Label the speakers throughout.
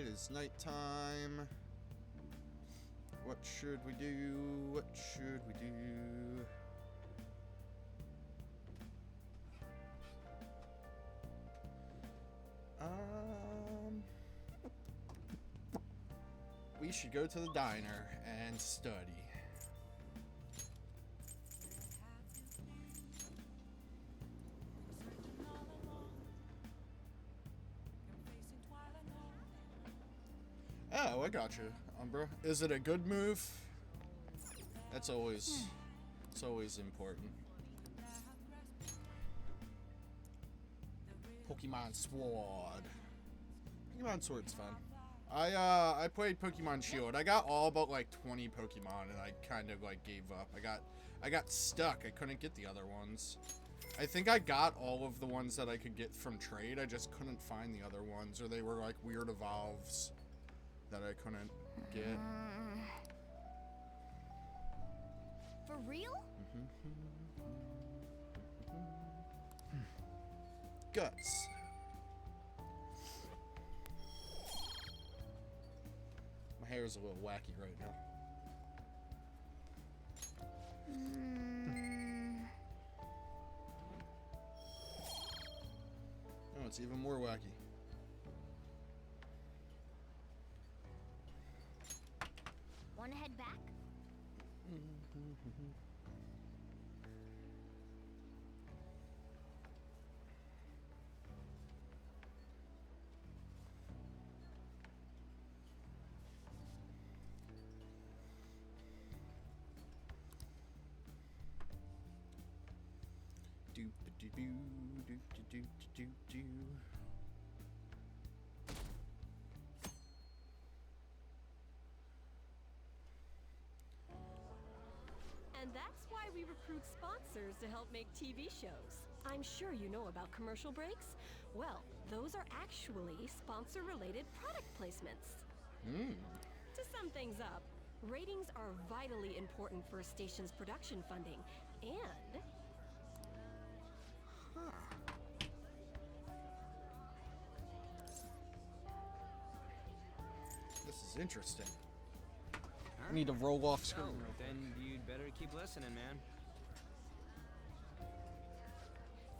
Speaker 1: It is nighttime. What should we do? What should we do? We should go to the diner and study. Oh, I got you, Umbra. Is it a good move? That's always, it's always important. Pokemon Sword. Pokemon Sword's fun. I played Pokemon Shield. I got all but like 20 Pokemon, and I kind of like gave up. I got stuck. I couldn't get the other ones. I think I got all of the ones that I could get from trade. I just couldn't find the other ones, or they were like weird evolves that I couldn't get.
Speaker 2: For real?
Speaker 1: Guts. My hair is a little wacky right now. Oh, it's even more wacky.
Speaker 2: Wanna head back?
Speaker 1: Do do do do do do do.
Speaker 3: And that's why we recruit sponsors to help make TV shows. I'm sure you know about commercial breaks. Well, those are actually sponsor-related product placements. To sum things up, ratings are vitally important for a station's production funding, and
Speaker 1: This is interesting. I need to roll off screen.
Speaker 4: Oh, then you'd better keep listening, man.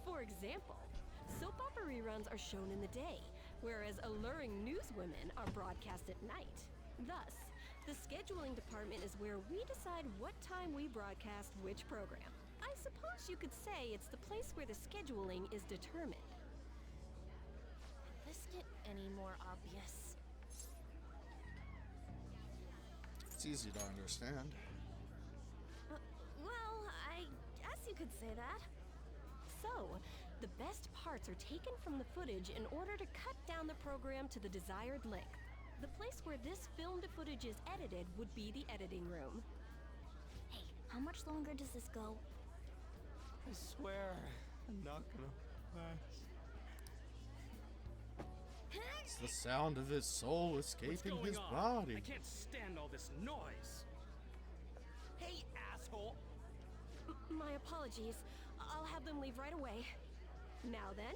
Speaker 3: for example, soap opera reruns are shown in the day, whereas alluring newswomen are broadcast at night. Thus, the scheduling department is where we decide what time we broadcast which program. I suppose you could say it's the place where the scheduling is determined.
Speaker 2: Could this get any more obvious?
Speaker 1: It's easy to understand.
Speaker 2: Well, I guess you could say that.
Speaker 3: So, the best parts are taken from the footage in order to cut down the program to the desired length. The place where this filmed footage is edited would be the editing room.
Speaker 2: Hey, how much longer does this go?
Speaker 4: I swear, I'm not gonna last.
Speaker 1: It's the sound of his soul escaping his body.
Speaker 5: I can't stand all this noise. Hey, asshole!
Speaker 3: My apologies. I'll have them leave right away. Now then,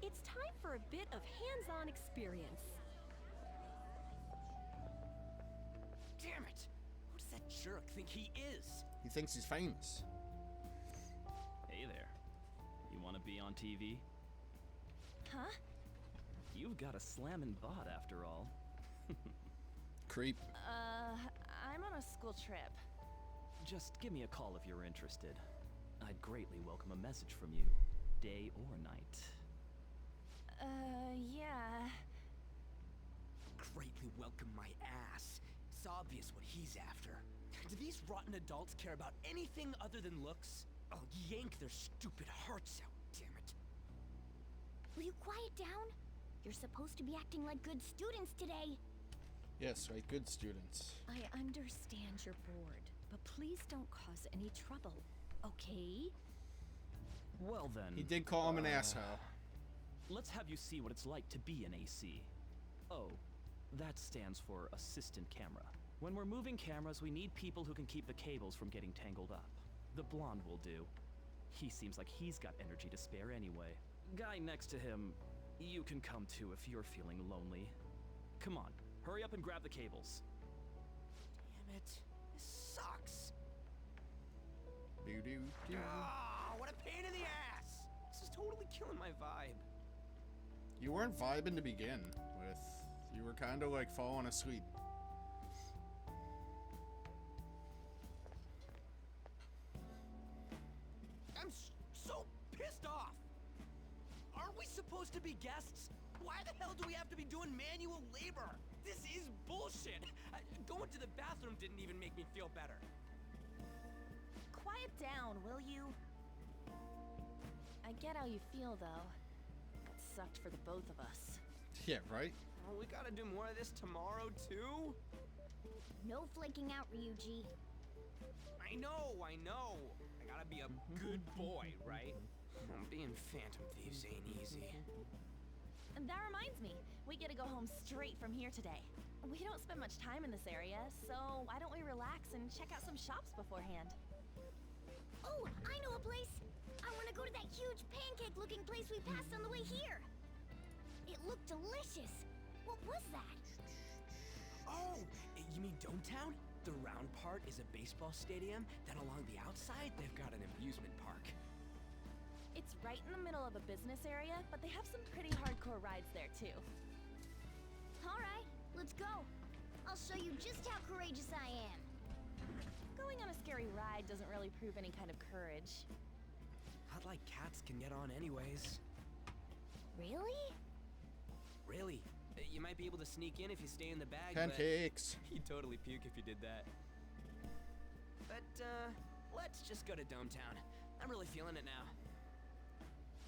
Speaker 3: it's time for a bit of hands-on experience.
Speaker 5: Damn it! Who does that jerk think he is?
Speaker 1: He thinks he's famous.
Speaker 6: Hey there. You want to be on TV?
Speaker 2: Huh?
Speaker 6: You've got a slammin' bod after all.
Speaker 1: Creep.
Speaker 2: I'm on a school trip.
Speaker 6: Just give me a call if you're interested. I'd greatly welcome a message from you, day or night.
Speaker 2: Yeah.
Speaker 5: Greatly welcome my ass. It's obvious what he's after. Do these rotten adults care about anything other than looks? I'll yank their stupid hearts out, damn it.
Speaker 2: Will you quiet down? You're supposed to be acting like good students today.
Speaker 1: Yes, right, good students.
Speaker 3: I understand you're bored, but please don't cause any trouble, okay?
Speaker 6: Well then,
Speaker 1: He did call him an asshole.
Speaker 6: let's have you see what it's like to be an AC. Oh, that stands for assistant camera. When we're moving cameras, we need people who can keep the cables from getting tangled up. The blonde will do. He seems like he's got energy to spare anyway. Guy next to him, you can come to if you're feeling lonely. Come on, Hurry up and grab the cables.
Speaker 5: Damn it. This sucks.
Speaker 1: Doo-doo-doo.
Speaker 5: Ah, what a pain in the ass! This is totally killing my vibe.
Speaker 1: You weren't vibing to begin with. You were kind of like falling asleep.
Speaker 5: I'm so pissed off! Aren't we supposed to be guests? Why the hell do we have to be doing manual labor? This is bullshit! Going to the bathroom didn't even make me feel better.
Speaker 7: Quiet down, will you? I get how you feel, though. That sucked for the both of us.
Speaker 1: Yeah, right?
Speaker 5: Oh, we gotta do more of this tomorrow, too?
Speaker 2: No flaking out, Ryuji.
Speaker 5: I know. I gotta be a good boy, right? Being Phantom Thieves ain't easy.
Speaker 7: And that reminds me, we get to go home straight from here today. We don't spend much time in this area, so why don't we relax and check out some shops beforehand?
Speaker 2: Oh, I know a place! I want to go to that huge pancake-looking place we passed on the way here. It looked delicious. What was that?
Speaker 5: Oh, you mean Dometown? The round part is a baseball stadium, then along the outside, they've got an amusement park.
Speaker 7: It's right in the middle of a business area, but they have some pretty hardcore rides there too.
Speaker 2: All right, let's go. I'll show you just how courageous I am.
Speaker 7: Going on a scary ride doesn't really prove any kind of courage.
Speaker 5: Not like cats can get on anyways.
Speaker 2: Really?
Speaker 5: Really? You might be able to sneak in if you stay in the bag,
Speaker 1: Pancakes.
Speaker 5: but you'd totally puke if you did that. But, let's just go to Dometown. I'm really feeling it now.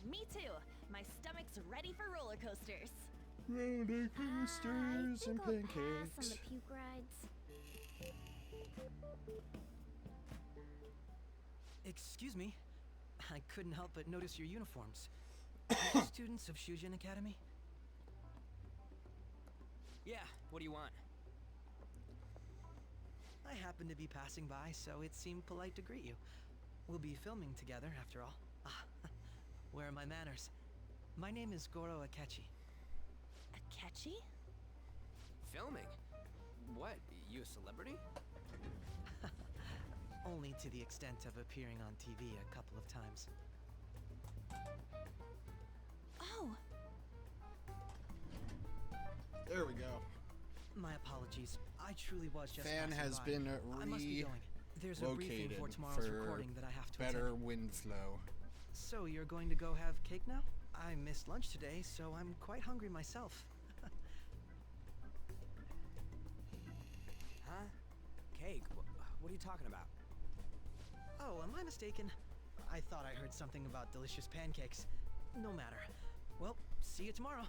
Speaker 7: Me too. My stomach's ready for roller coasters.
Speaker 1: Roller
Speaker 2: I
Speaker 1: coasters and
Speaker 2: think I'll pass on
Speaker 1: pancakes.
Speaker 2: the puke rides.
Speaker 8: Excuse me. I couldn't help but notice your uniforms. Are you students of Shujin Academy?
Speaker 5: Yeah, what do you want?
Speaker 8: I happened to be passing by, so it seemed polite to greet you. We'll be filming together, after all. Ah, where are my manners? My name is Goro Akechi.
Speaker 7: Akechi?
Speaker 5: Filming? What, you a celebrity?
Speaker 8: Only to the extent of appearing on TV a couple of times.
Speaker 7: Oh,
Speaker 1: There we go.
Speaker 8: My apologies. I truly was just
Speaker 1: Fan
Speaker 8: passing
Speaker 1: has
Speaker 8: by.
Speaker 1: been
Speaker 8: I must be going. There's a briefing
Speaker 1: relocated
Speaker 8: for tomorrow's
Speaker 1: for
Speaker 8: recording that I have to
Speaker 1: better
Speaker 8: attend.
Speaker 1: wind flow.
Speaker 8: So you're going to go have cake now? I missed lunch today, so I'm quite hungry myself.
Speaker 5: Huh? Cake? What are you talking about?
Speaker 8: Oh, am I mistaken? I thought I heard something about delicious pancakes. No matter. Well, see you tomorrow.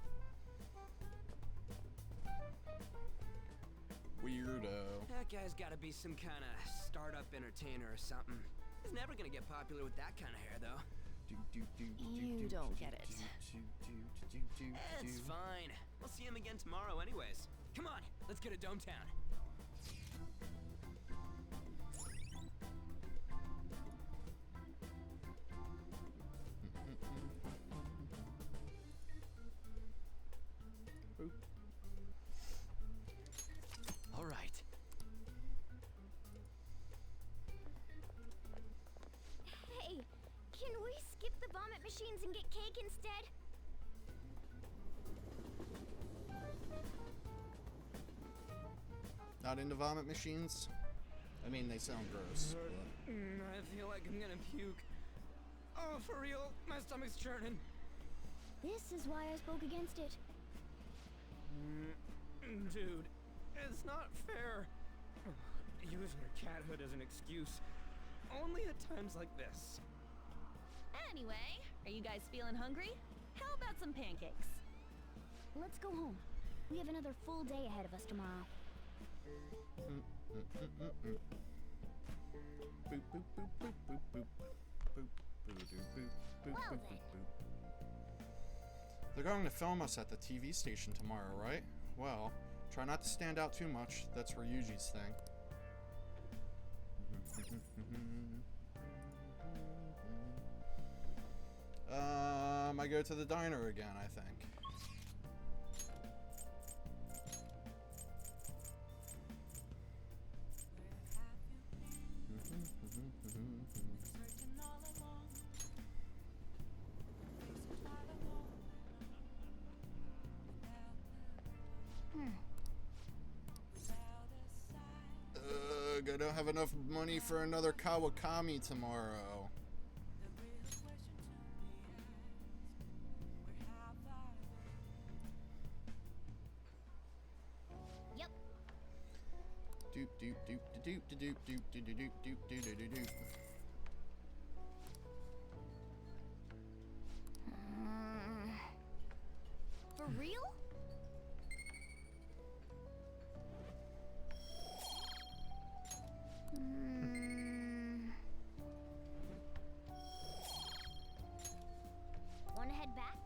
Speaker 1: Weirdo.
Speaker 5: That guy's gotta be some kind of startup entertainer or something. He's never gonna get popular with that kind of hair, though.
Speaker 7: You don't get it.
Speaker 5: It's fine. We'll see him again tomorrow anyways. Come on, let's go to Dometown.
Speaker 8: All right.
Speaker 2: Hey, can we skip the vomit machines and get cake instead?
Speaker 1: Not into vomit machines? I mean, they sound gross. but-
Speaker 5: I feel like I'm gonna puke. Oh, for real? My stomach's churning.
Speaker 2: This is why I spoke against it.
Speaker 5: Dude, it's not fair. Using your cathood as an excuse. Only at times like this.
Speaker 7: Anyway, are you guys feeling hungry? How about some pancakes?
Speaker 2: Let's go home. We have another full day ahead of us tomorrow.
Speaker 1: Boop, boop, boop, boop, boop, boop. Boop, boop, boop, boop, boop,
Speaker 2: Well
Speaker 1: boop,
Speaker 2: then.
Speaker 1: boop, boop. They're going to film us at the TV station tomorrow, right? Well, try not to stand out too much. That's Ryuji's thing. I go to the diner again, I think. don't have enough money for another Kawakami tomorrow.
Speaker 2: Yep.
Speaker 1: Doop doop doop doop doop doop doop doop doop doop doop doop doop.
Speaker 2: For real? Wanna head back?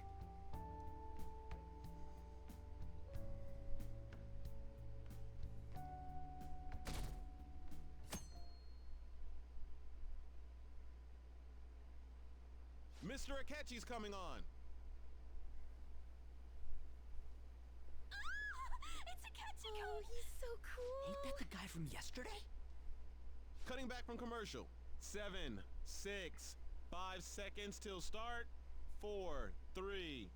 Speaker 9: Mr. Akechi's coming on.
Speaker 7: It's Akechi-kun!
Speaker 2: Oh, he's so cool.
Speaker 5: Ain't that the guy from yesterday?
Speaker 9: Cutting back from commercial. 7, 6, 5 seconds till start. 4, 3.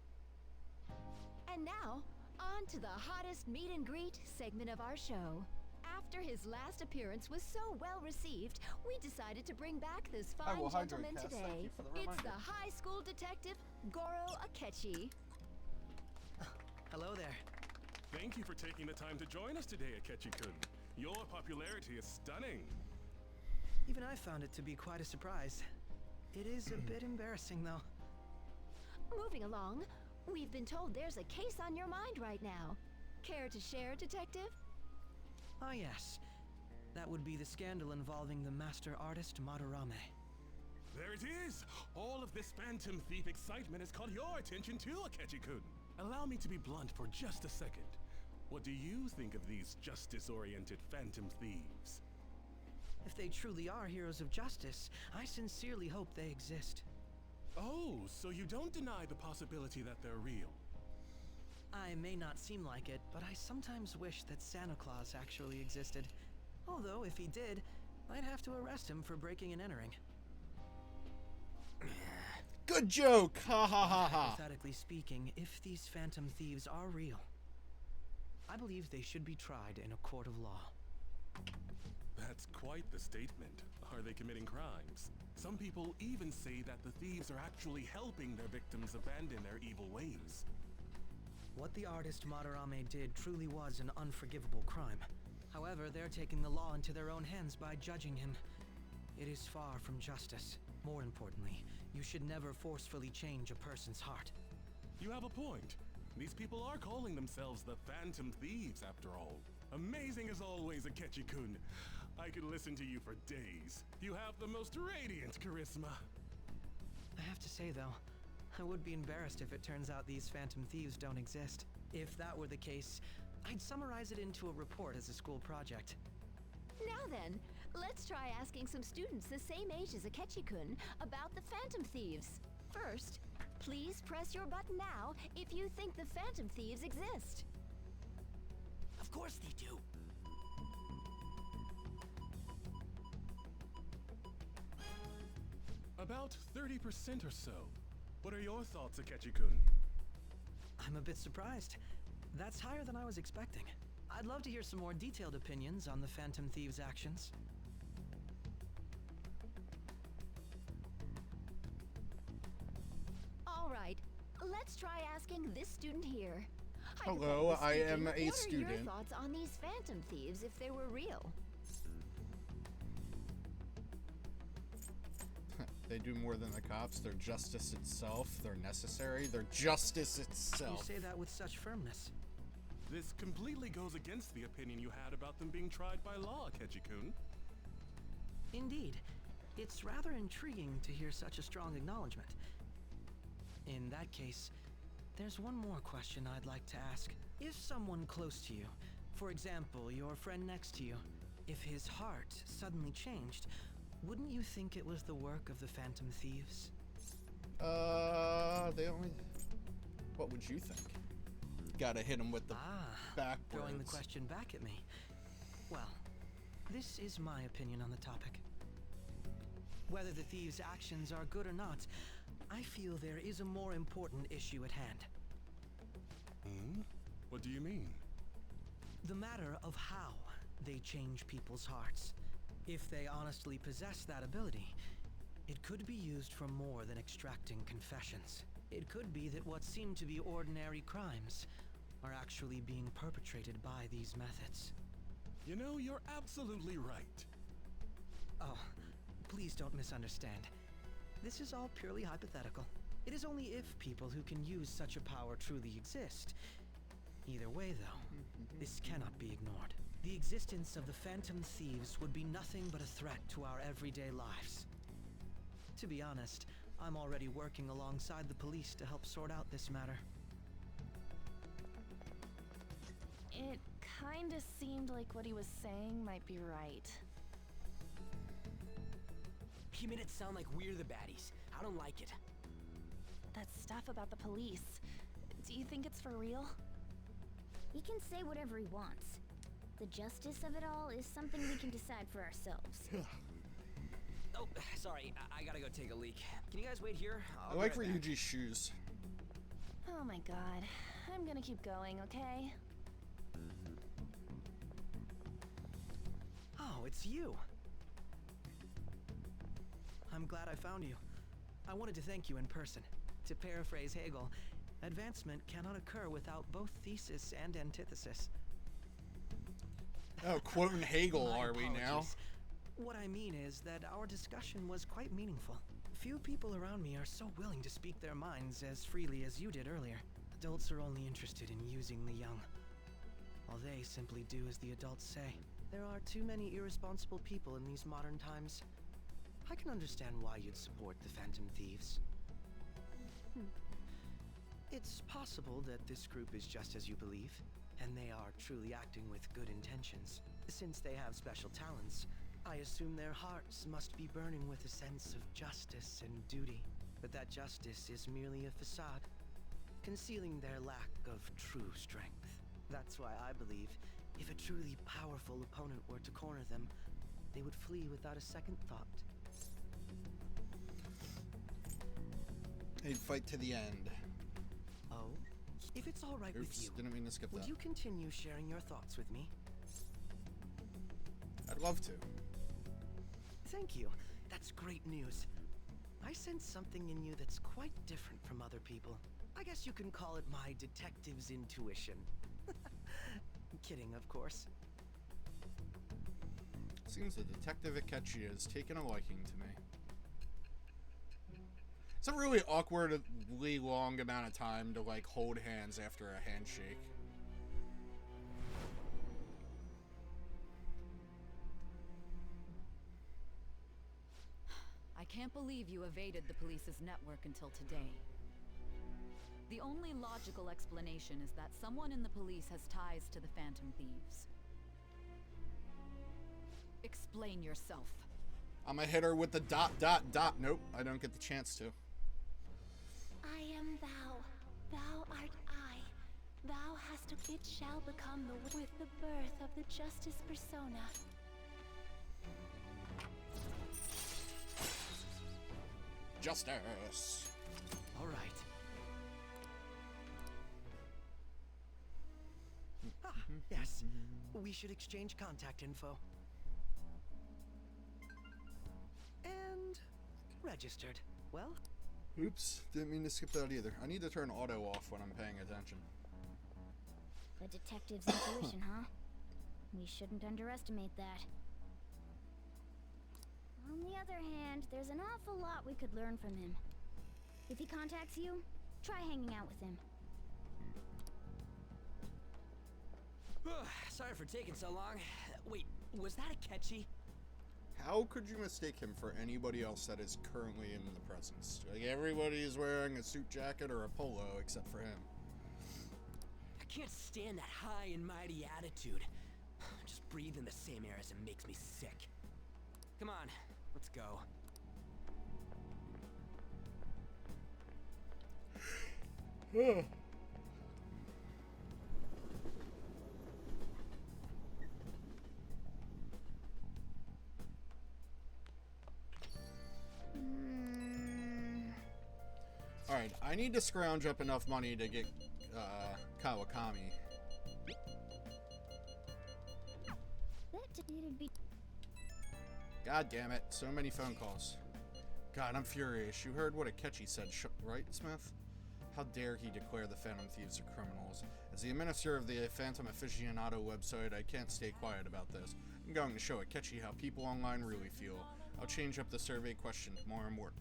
Speaker 3: And now, on to the hottest meet and greet segment of our show. After his last appearance was so well received, we decided to bring back this
Speaker 1: I
Speaker 3: fine
Speaker 1: will hydrate,
Speaker 3: gentleman
Speaker 1: Cass. Thank
Speaker 3: today.
Speaker 1: you for the
Speaker 3: It's
Speaker 1: reminder.
Speaker 3: the high school detective, Goro Akechi.
Speaker 8: Hello there.
Speaker 10: Thank you for taking the time to join us today, Akechi-kun. Your popularity is stunning.
Speaker 8: Even I found it to be quite a surprise. It is a bit embarrassing, though.
Speaker 3: Moving along, we've been told there's a case on your mind right now. Care to share, detective?
Speaker 8: Ah, yes. That would be the scandal involving the master artist Madarame.
Speaker 10: There it is! All of this Phantom Thief excitement has caught your attention too, Akechi-kun. Allow me to be blunt for just a second. What do you think of these justice-oriented Phantom Thieves?
Speaker 8: If they truly are heroes of justice, I sincerely hope they exist.
Speaker 10: Oh, so you don't deny the possibility that they're real?
Speaker 8: I may not seem like it, but I sometimes wish that Santa Claus actually existed. Although, if he did, I'd have to arrest him for breaking and entering.
Speaker 1: Good joke! Ha ha ha ha!
Speaker 8: Hypothetically speaking, if these phantom thieves are real, I believe they should be tried in a court of law.
Speaker 10: That's quite the statement. Are they committing crimes? Some people even say that the thieves are actually helping their victims abandon their evil ways.
Speaker 8: What the artist Madarame did truly was an unforgivable crime. However, they're taking the law into their own hands by judging him. It is far from justice. More importantly, you should never forcefully change a person's heart.
Speaker 10: You have a point. These people are calling themselves the Phantom Thieves, after all. Amazing as always, Akechi-kun. I could listen to you for days. You have the most radiant charisma.
Speaker 8: I have to say, though, I would be embarrassed if it turns out these phantom thieves don't exist. If that were the case, I'd summarize it into a report as a school project.
Speaker 3: Now then, let's try asking some students the same age as Akechi-kun about the Phantom Thieves. First, please press your button now if you think the Phantom Thieves exist.
Speaker 5: Of course they do.
Speaker 10: About 30% or so. What are your thoughts, Akechi-kun?
Speaker 8: I'm a bit surprised. That's higher than I was expecting. I'd love to hear some more detailed opinions on the Phantom Thieves' actions.
Speaker 3: All right, let's try asking this student here.
Speaker 1: Hello, I am
Speaker 3: Hypothetically
Speaker 1: a
Speaker 3: speaking, What are your
Speaker 1: student.
Speaker 3: thoughts on these Phantom Thieves if they were real?
Speaker 1: They do more than the cops. They're justice itself. They're necessary. They're justice
Speaker 8: You
Speaker 1: itself.
Speaker 8: say that with such firmness.
Speaker 10: This completely goes against the opinion you had about them being tried by law, Akechi-kun.
Speaker 8: Indeed. It's rather intriguing to hear such a strong acknowledgement. In that case, there's one more question I'd like to ask. If someone close to you, for example, your friend next to you, if his heart suddenly changed, wouldn't you think it was the work of the Phantom Thieves?
Speaker 1: They only... What would you think? Gotta hit him with the backwards.
Speaker 8: Throwing the question back at me. Well, this is my opinion on the topic. Whether the thieves' actions are good or not, I feel there is a more important issue at hand.
Speaker 10: Hmm? What do you mean?
Speaker 8: The matter of how they change people's hearts. If they honestly possess that ability, it could be used for more than extracting confessions. It could be that what seem to be ordinary crimes are actually being perpetrated by these methods.
Speaker 10: You know, you're absolutely right.
Speaker 8: Oh, please don't misunderstand. This is all purely hypothetical. It is only if people who can use such a power truly exist. Either way, though, this cannot be ignored. The existence of the Phantom Thieves would be nothing but a threat to our everyday lives. To be honest, I'm already working alongside the police to help sort out this matter.
Speaker 7: It kinda seemed like what he was saying might be right.
Speaker 5: He made it sound like we're the baddies. I don't like it.
Speaker 7: That stuff about the police. Do you think it's for real?
Speaker 2: He can say whatever he wants. The justice of it all is something we can decide for ourselves.
Speaker 5: Oh, sorry. I gotta go take a leak. Can you guys wait here?
Speaker 1: I like Ryuji's shoes.
Speaker 7: Oh my god. I'm gonna keep going, okay?
Speaker 8: Oh, it's you. I'm glad I found you. I wanted to thank you in person. To paraphrase Hegel, advancement cannot occur without both thesis and antithesis.
Speaker 1: Oh, quoting Hegel,
Speaker 8: My
Speaker 1: are we now?
Speaker 8: apologies. What I mean is that our discussion was quite meaningful. Few people around me are so willing to speak their minds as freely as you did earlier. Adults are only interested in using the young. While they simply do as the adults say. There are too many irresponsible people in these modern times. I can understand why you'd support the Phantom Thieves. It's possible that this group is just as you believe, and they are truly acting with good intentions. Since they have special talents, I assume their hearts must be burning with a sense of justice and duty. But that justice is merely a facade, concealing their lack of true strength. That's why I believe if a truly powerful opponent were to corner them, they would flee without a second thought.
Speaker 1: They'd fight to the end.
Speaker 8: Oh? If it's all right with
Speaker 1: Oops,
Speaker 8: you,
Speaker 1: didn't mean to skip
Speaker 8: would
Speaker 1: that.
Speaker 8: you continue sharing your thoughts with me?
Speaker 1: I'd love to.
Speaker 8: Thank you. That's great news. I sense something in you that's quite different from other people. I guess you can call it my detective's intuition. Kidding, of course.
Speaker 1: Seems the Detective Akechi has taken a liking to me. It's a really awkwardly long amount of time to like hold hands after a handshake.
Speaker 11: I can't believe you evaded the police's network until today. The only logical explanation is that someone in the police has ties to the Phantom Thieves. Explain yourself.
Speaker 1: I'm a hitter with the ... Nope, I don't get the chance to.
Speaker 2: I am thou. Thou art I. Thou hast a... It shall become the... With the birth of the Justice Persona.
Speaker 1: Justice.
Speaker 8: All right. Yes. We should exchange contact info. And registered. Well,
Speaker 1: Oops, didn't mean to skip that either. I need to turn auto off when I'm paying attention.
Speaker 2: A detective's intuition, huh? We shouldn't underestimate that. On the other hand, there's an awful lot we could learn from him. If he contacts you, try hanging out with him.
Speaker 5: Sorry for taking so long. Wait, was that Akechi?
Speaker 1: How could you mistake him for anybody else that is currently in the presence? Like, everybody is wearing a suit jacket or a polo except for him.
Speaker 5: I can't stand that high and mighty attitude. Just breathing the same air as him makes me sick. Come on, let's go.
Speaker 1: Alright, I need to scrounge up enough money to get Kawakami.
Speaker 2: That needed be...
Speaker 1: God damn it, so many phone calls. God, I'm furious. You heard what Akechi said, right, Smith? How dare he declare the Phantom Thieves are criminals? As the administrator of the Phantom Aficionado website, I can't stay quiet about this. I'm going to show Akechi how people online really feel. I'll change up the survey questions more and more.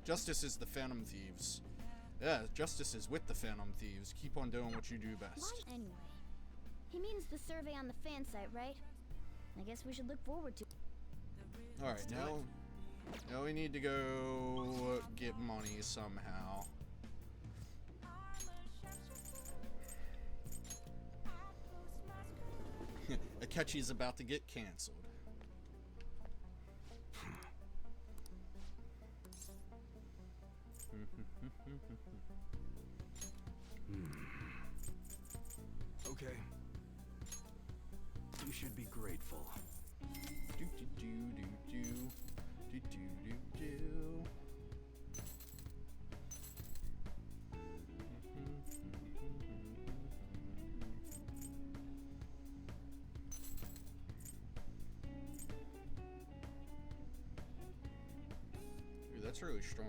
Speaker 1: Justice is the Phantom Thieves. Yeah, justice is with the Phantom Thieves. Keep on doing what you do best.
Speaker 2: Why anyway? He means the survey on the fan site, right? I guess we should look forward to.
Speaker 1: Alright, now we need to go get money somehow. Akechi's about to get canceled.
Speaker 4: Okay. You should be grateful.
Speaker 1: Do do do do do do do do do. Dude, that's really strong.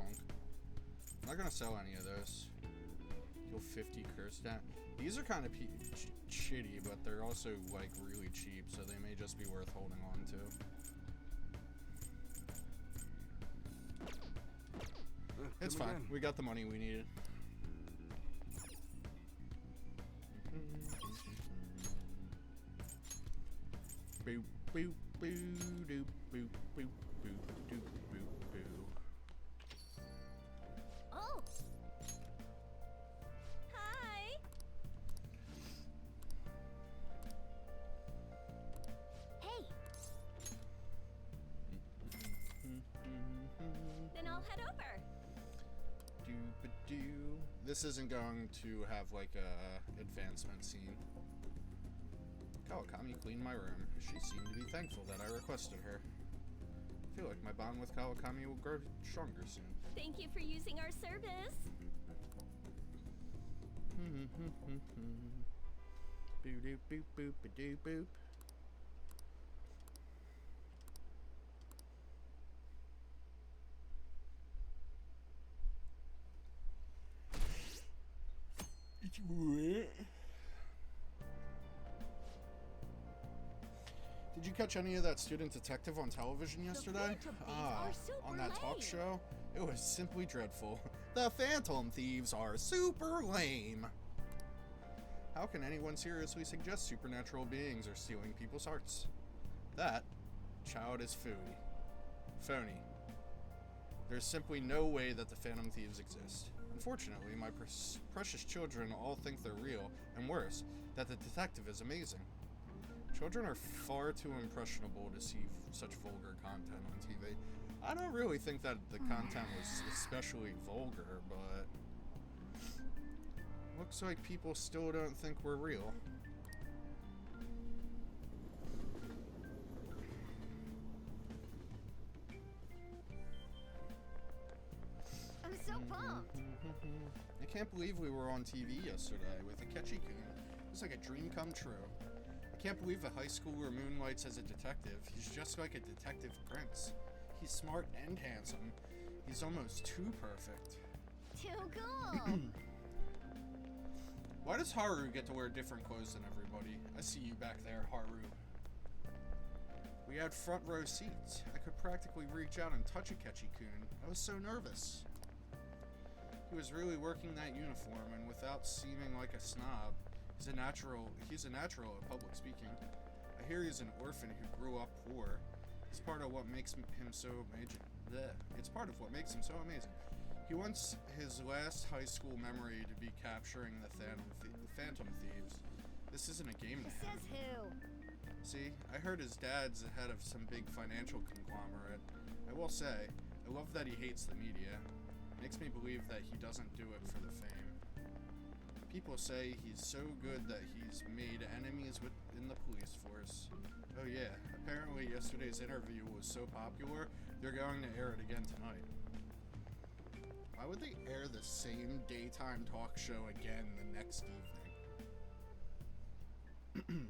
Speaker 1: I'm not gonna sell any of those. Kill 50 curse stat. These are kind of shitty, but they're also like really cheap, so they may just be worth holding on to. It's fine. We got the money we needed. Boop boop boo doop boop boop boop doop boop boo.
Speaker 2: Oh!
Speaker 3: Hi!
Speaker 2: Hey!
Speaker 3: Then I'll head over.
Speaker 1: Doop-a-doo. This isn't going to have like a advancement scene. Kawakami cleaned my room. She seemed to be thankful that I requested her. I feel like my bond with Kawakami will grow stronger soon.
Speaker 3: Thank you for using our service.
Speaker 1: Boo doop boop boop a doop boop. Did you catch any of that student detective on television yesterday? On that talk show? It was simply dreadful. The Phantom Thieves are super lame. How can anyone seriously suggest supernatural beings are stealing people's hearts? That child is phony. There's simply no way that the Phantom Thieves exist. Unfortunately, my precious children all think they're real, and worse, that the detective is amazing. Children are far too impressionable to see such vulgar content on TV. I don't really think that the content was especially vulgar, but looks like people still don't think we're real.
Speaker 2: I'm so pumped!
Speaker 1: I can't believe we were on TV yesterday with Akechi-kun. It was like a dream come true. I can't believe a high schooler moonlights as a detective. He's just like a detective prince. He's smart and handsome. He's almost too perfect.
Speaker 2: Too cool!
Speaker 1: Why does Haru get to wear different clothes than everybody? I see you back there, Haru. We had front row seats. I could practically reach out and touch Akechi-kun. I was so nervous. He was really working that uniform, and without seeming like a snob, he's a natural at public speaking. I hear he's an orphan who grew up poor. It's part of what makes him so amazing. It's part of what makes him so amazing. He wants his last high school memory to be capturing the Phantom Thieves. This isn't a game to him.
Speaker 2: Says who?
Speaker 1: See, I heard his dad's the head of some big financial conglomerate. I will say, I love that he hates the media. Makes me believe that he doesn't do it for the fame. People say he's so good that he's made enemies in the police force. Oh yeah, apparently yesterday's interview was so popular, they're going to air it again tonight. Why would they air the same daytime talk show again the next evening?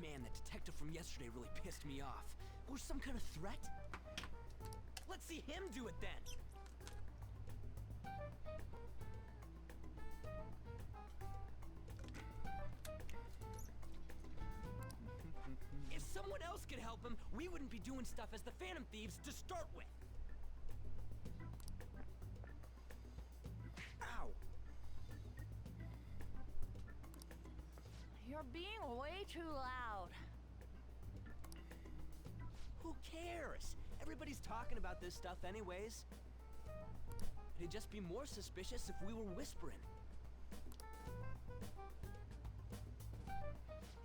Speaker 5: Man, that detective from yesterday really pissed me off. Or some kind of threat? Let's see him do it then! If someone else could help him, we wouldn't be doing stuff as the Phantom Thieves to start with. Ow!
Speaker 7: You're being way too loud.
Speaker 5: Who cares? Everybody's talking about this stuff anyways. It'd just be more suspicious if we were whispering.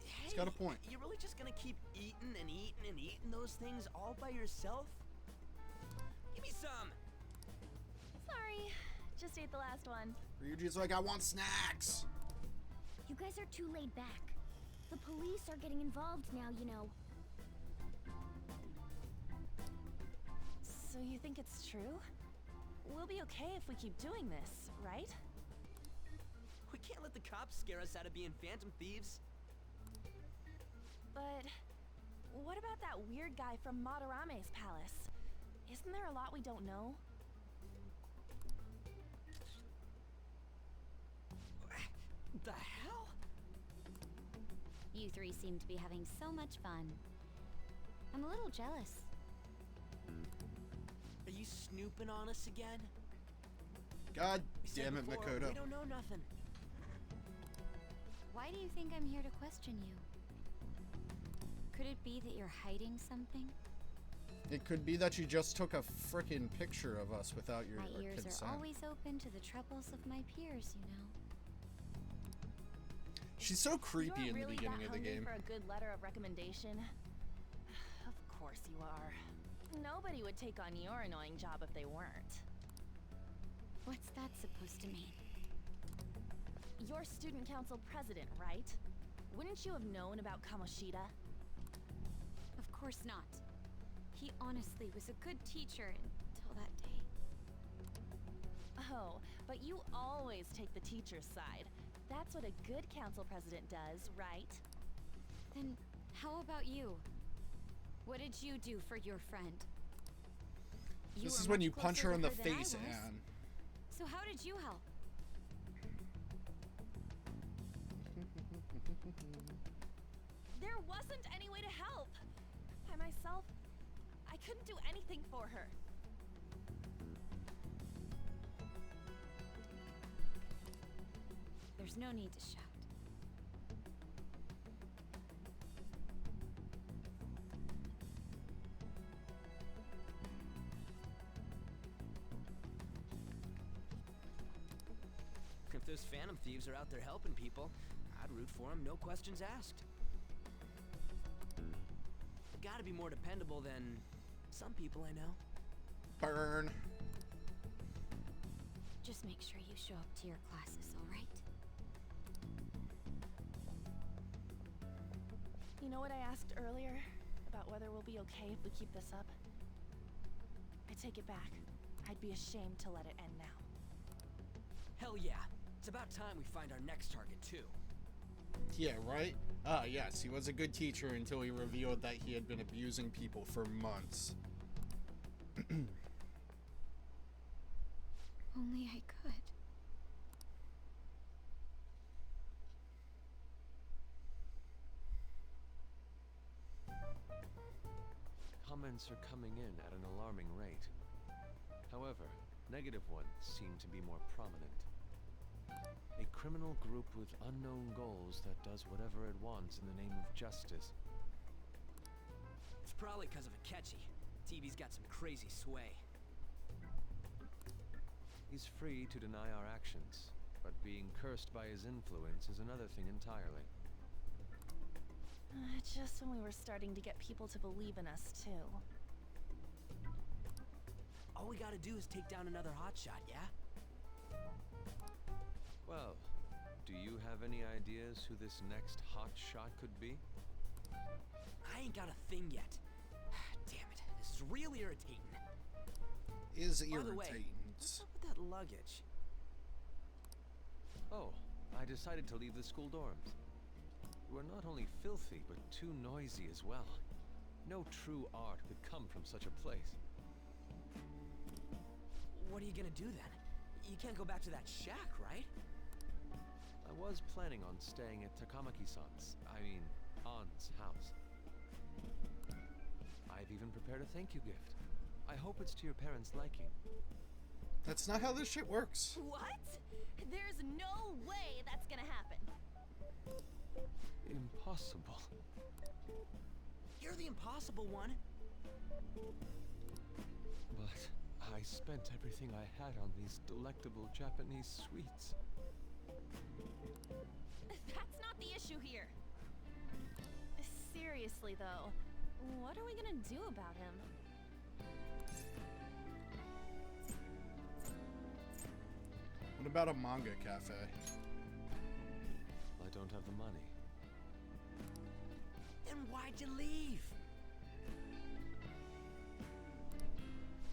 Speaker 1: He's got a point.
Speaker 5: You're really just gonna keep eating and eating and eating those things all by yourself? Give me some!
Speaker 7: Sorry, just ate the last one.
Speaker 1: Ryuji's like, I want snacks!
Speaker 2: You guys are too laid back. The police are getting involved now, you know.
Speaker 7: So you think it's true? We'll be okay if we keep doing this, right?
Speaker 5: We can't let the cops scare us out of being Phantom Thieves.
Speaker 7: But what about that weird guy from Madarame's palace? Isn't there a lot we don't know?
Speaker 5: The hell?
Speaker 2: You three seem to be having so much fun. I'm a little jealous.
Speaker 5: Are you snooping on us again?
Speaker 1: God
Speaker 5: We said
Speaker 1: damn it,
Speaker 5: before,
Speaker 1: Makoto.
Speaker 5: We don't know nothing.
Speaker 2: Why do you think I'm here to question you? Could it be that you're hiding something?
Speaker 1: It could be that you just took a frickin' picture of us without your
Speaker 2: My ears
Speaker 1: consent.
Speaker 2: are always open to the troubles of my peers, you know.
Speaker 1: She's so creepy
Speaker 7: You're
Speaker 1: in the
Speaker 7: really
Speaker 1: beginning
Speaker 7: that
Speaker 1: of the
Speaker 7: hungry
Speaker 1: game.
Speaker 7: for a good letter of recommendation? Of course you are. Nobody would take on your annoying job if they weren't.
Speaker 2: What's that supposed to mean?
Speaker 7: You're student council president, right? Wouldn't you have known about Kamoshida?
Speaker 2: Of course not. He honestly was a good teacher until that day.
Speaker 7: Oh, but you always take the teacher's side. That's what a good council president does, right?
Speaker 2: Then how about you? What did you do for your friend?
Speaker 1: This
Speaker 2: were
Speaker 1: is when
Speaker 2: much
Speaker 1: you punch
Speaker 2: closer
Speaker 1: her
Speaker 2: to
Speaker 1: in the
Speaker 2: than I
Speaker 1: face,
Speaker 2: was.
Speaker 1: Anne.
Speaker 2: So how did you help?
Speaker 7: There wasn't any way to help. By myself, I couldn't do anything for her.
Speaker 2: There's no need to shout.
Speaker 5: If those Phantom Thieves are out there helping people, I'd root for them, no questions asked. They've gotta be more dependable than some people I know.
Speaker 1: Burn.
Speaker 2: Just make sure you show up to your classes, all right?
Speaker 7: You know what I asked earlier? About whether we'll be okay if we keep this up? I take it back. I'd be ashamed to let it end now.
Speaker 5: Hell yeah. It's about time we find our next target, too.
Speaker 1: Yeah, right? Yes, he was a good teacher until he revealed that he had been abusing people for months.
Speaker 2: Only I could.
Speaker 4: Comments are coming in at an alarming rate. However, negative ones seem to be more prominent. A criminal group with unknown goals that does whatever it wants in the name of justice.
Speaker 5: It's probably because of Akechi. TV's got some crazy sway.
Speaker 4: He's free to deny our actions, but being cursed by his influence is another thing entirely.
Speaker 7: Just when we were starting to get people to believe in us, too.
Speaker 5: All we gotta do is take down another hotshot, yeah?
Speaker 4: Well, do you have any ideas who this next hot shot could be?
Speaker 5: I ain't got a thing yet. Damn it, this is real irritating.
Speaker 1: Is
Speaker 5: By the way,
Speaker 1: irritating.
Speaker 5: what's up with that luggage?
Speaker 4: Oh, I decided to leave the school dorms. were not only filthy, but too noisy as well. No true art could come from such a place.
Speaker 5: What are you gonna do then? You can't go back to that shack, right?
Speaker 4: I was planning on staying at Takamaki-san's, An's house. I've even prepared a thank you gift. I hope it's to your parents' liking.
Speaker 1: That's not how this shit works.
Speaker 7: What? There's no way that's gonna happen.
Speaker 4: Impossible.
Speaker 5: You're the impossible one.
Speaker 4: But I spent everything I had on these delectable Japanese sweets.
Speaker 7: That's not the issue here. Seriously, though, what are we gonna do about him?
Speaker 1: What about a manga cafe?
Speaker 4: I don't have the money.
Speaker 5: Then why'd you leave?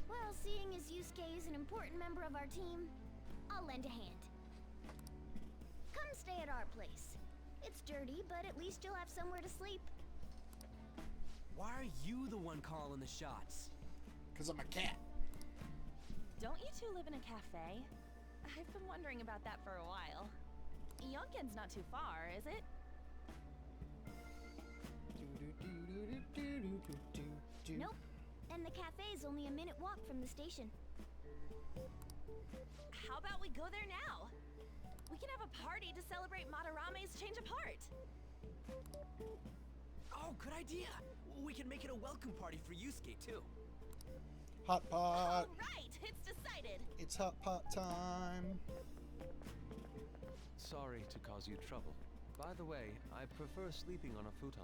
Speaker 2: Well, seeing as Yusuke is an important member of our team, I'll lend a hand. Come stay at our place. It's dirty, but at least you'll have somewhere to sleep.
Speaker 5: Why are you the one calling the shots?
Speaker 1: Because I'm a cat.
Speaker 7: Don't you two live in a cafe? I've been wondering about that for a while. Yonken's not too far, is it?
Speaker 2: Nope. And the cafe's only a minute walk from the station.
Speaker 7: How about we go there now? We can have a party to celebrate Madarame's change of heart.
Speaker 5: Oh, good idea. We can make it a welcome party for Yusuke, too.
Speaker 1: Hot pot.
Speaker 7: All right, it's decided.
Speaker 1: It's hot pot time.
Speaker 4: Sorry to cause you trouble. By the way, I prefer sleeping on a futon.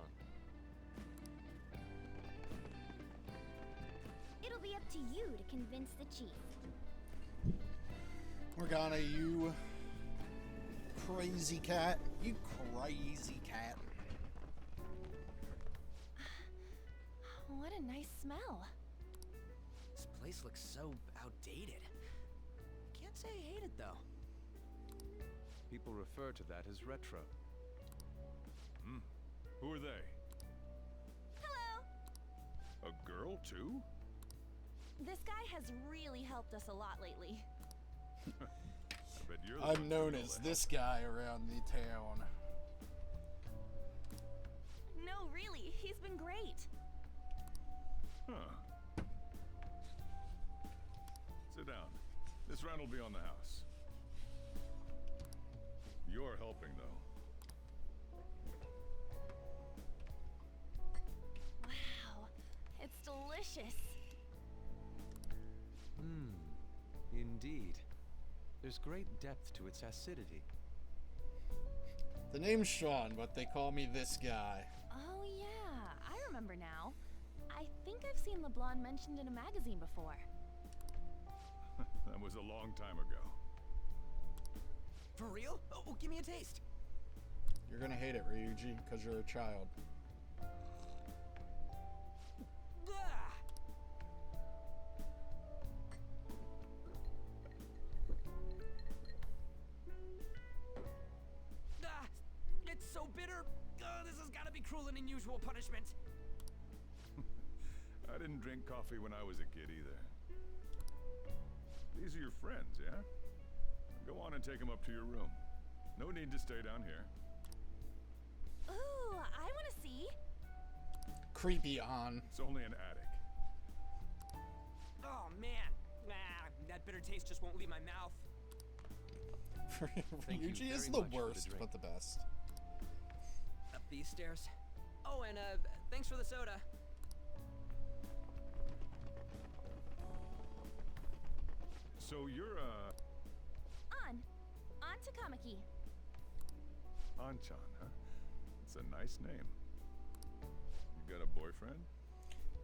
Speaker 2: It'll be up to you to convince the chief.
Speaker 1: Morgana, you crazy cat. You crazy cat.
Speaker 7: What a nice smell.
Speaker 5: This place looks so outdated. Can't say I hate it, though.
Speaker 4: People refer to that as retro.
Speaker 12: Who are they?
Speaker 7: Hello.
Speaker 12: A girl, too?
Speaker 7: This guy has really helped us a lot lately.
Speaker 12: I bet you're the
Speaker 1: I'm
Speaker 12: one
Speaker 1: known
Speaker 12: doing all
Speaker 1: as
Speaker 12: the
Speaker 1: this guy around the town.
Speaker 7: No, really, he's been great.
Speaker 12: Huh. Sit down. This rent will be on the house. You're helping, though.
Speaker 7: Wow, it's delicious.
Speaker 4: Indeed. There's great depth to its acidity.
Speaker 1: The name's Sean, but they call me this guy.
Speaker 7: Oh yeah, I remember now. I think I've seen LeBlanc mentioned in a magazine before.
Speaker 12: That was a long time ago.
Speaker 5: For real? Oh, give me a taste.
Speaker 1: You're gonna hate it, Ryuji, because you're a child.
Speaker 5: It's so bitter. This has got to be cruel and unusual punishment.
Speaker 12: I didn't drink coffee when I was a kid either. These are your friends, yeah? Go on and take them up to your room. No need to stay down here.
Speaker 7: Ooh, I want to see.
Speaker 1: Creepy on.
Speaker 12: It's only an attic.
Speaker 5: Oh, man. That bitter taste just won't leave my mouth.
Speaker 4: Thank you
Speaker 1: Ryuji is
Speaker 4: very
Speaker 1: the
Speaker 4: much for the
Speaker 1: worst,
Speaker 4: drink.
Speaker 1: but the best.
Speaker 5: Up these stairs. Oh, and thanks for the soda.
Speaker 12: So you're,
Speaker 7: On Takamaki.
Speaker 12: Anchan, huh? It's a nice name. You got a boyfriend?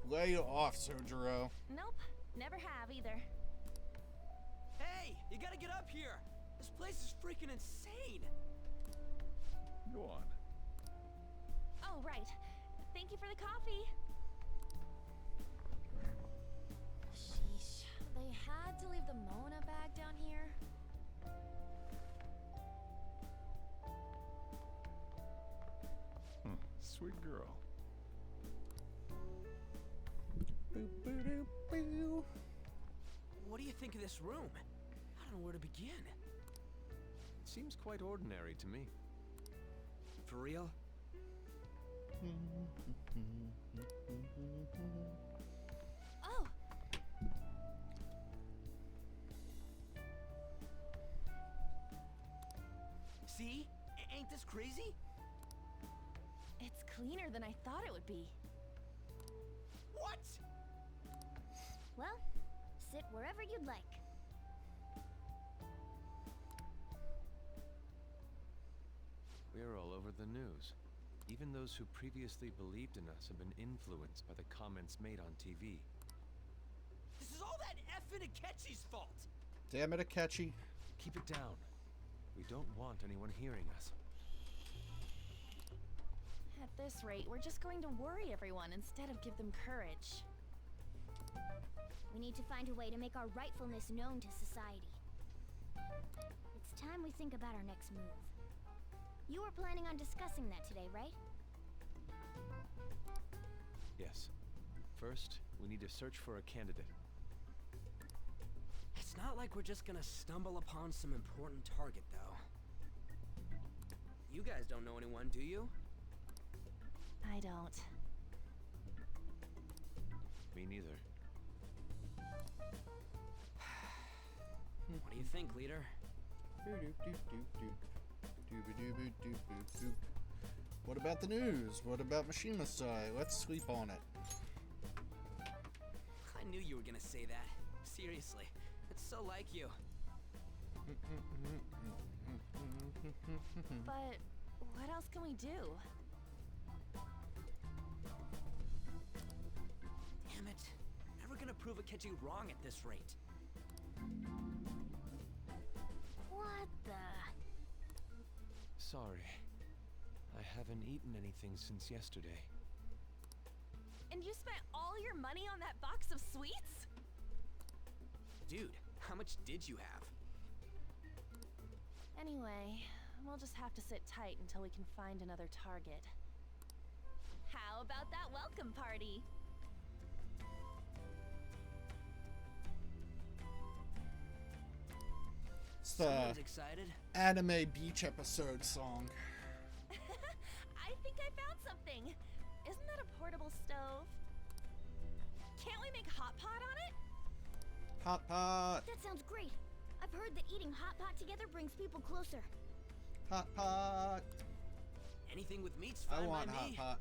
Speaker 1: Lay off, Sojiro.
Speaker 7: Nope, never have either.
Speaker 5: Hey, you gotta get up here. This place is freaking insane.
Speaker 12: Go on.
Speaker 7: Oh, right. Thank you for the coffee.
Speaker 11: Sheesh. They had to leave the Mona bag down here.
Speaker 12: sweet girl.
Speaker 1: Boo, boo, doo, boo.
Speaker 5: What do you think of this room? I don't know where to begin.
Speaker 4: It seems quite ordinary to me.
Speaker 5: For real?
Speaker 7: Oh,
Speaker 5: See? Ain't this crazy?
Speaker 7: it's cleaner than I thought it would be.
Speaker 5: What?
Speaker 2: Well, sit wherever you'd like.
Speaker 4: We're all over the news. Even those who previously believed in us have been influenced by the comments made on TV.
Speaker 5: This is all that effing Akechi's fault.
Speaker 1: Damn it, Akechi.
Speaker 4: Keep it down. We don't want anyone hearing us.
Speaker 7: At this rate, we're just going to worry everyone instead of give them courage.
Speaker 2: We need to find a way to make our rightfulness known to society. It's time we think about our next move. You were planning on discussing that today, right?
Speaker 4: Yes. First, we need to search for a candidate.
Speaker 5: It's not like we're just gonna stumble upon some important target, though. You guys don't know anyone, do you?
Speaker 7: I don't.
Speaker 4: Me neither.
Speaker 5: What do you think, leader?
Speaker 1: What about the news? What about Mishima Sai? Let's sleep on it.
Speaker 5: I knew you were gonna say that. Seriously, it's so like you.
Speaker 7: But what else can we do?
Speaker 5: Damn it. Never gonna prove Akechi wrong at this rate.
Speaker 2: What the?
Speaker 4: Sorry. I haven't eaten anything since yesterday.
Speaker 7: And you spent all your money on that box of sweets?
Speaker 5: Dude, how much did you have?
Speaker 7: Anyway, we'll just have to sit tight until we can find another target. How about that welcome party?
Speaker 1: It's the
Speaker 5: Someone's excited.
Speaker 1: anime beach episode song.
Speaker 7: I think I found something. Isn't that a portable stove? Can't we make hot pot on it?
Speaker 1: Hot pot.
Speaker 2: That sounds great. I've heard that eating hot pot together brings people closer.
Speaker 1: Hot pot.
Speaker 5: Anything with meat's
Speaker 1: I
Speaker 5: fine
Speaker 1: want
Speaker 5: by
Speaker 1: hot
Speaker 5: me.
Speaker 1: pot.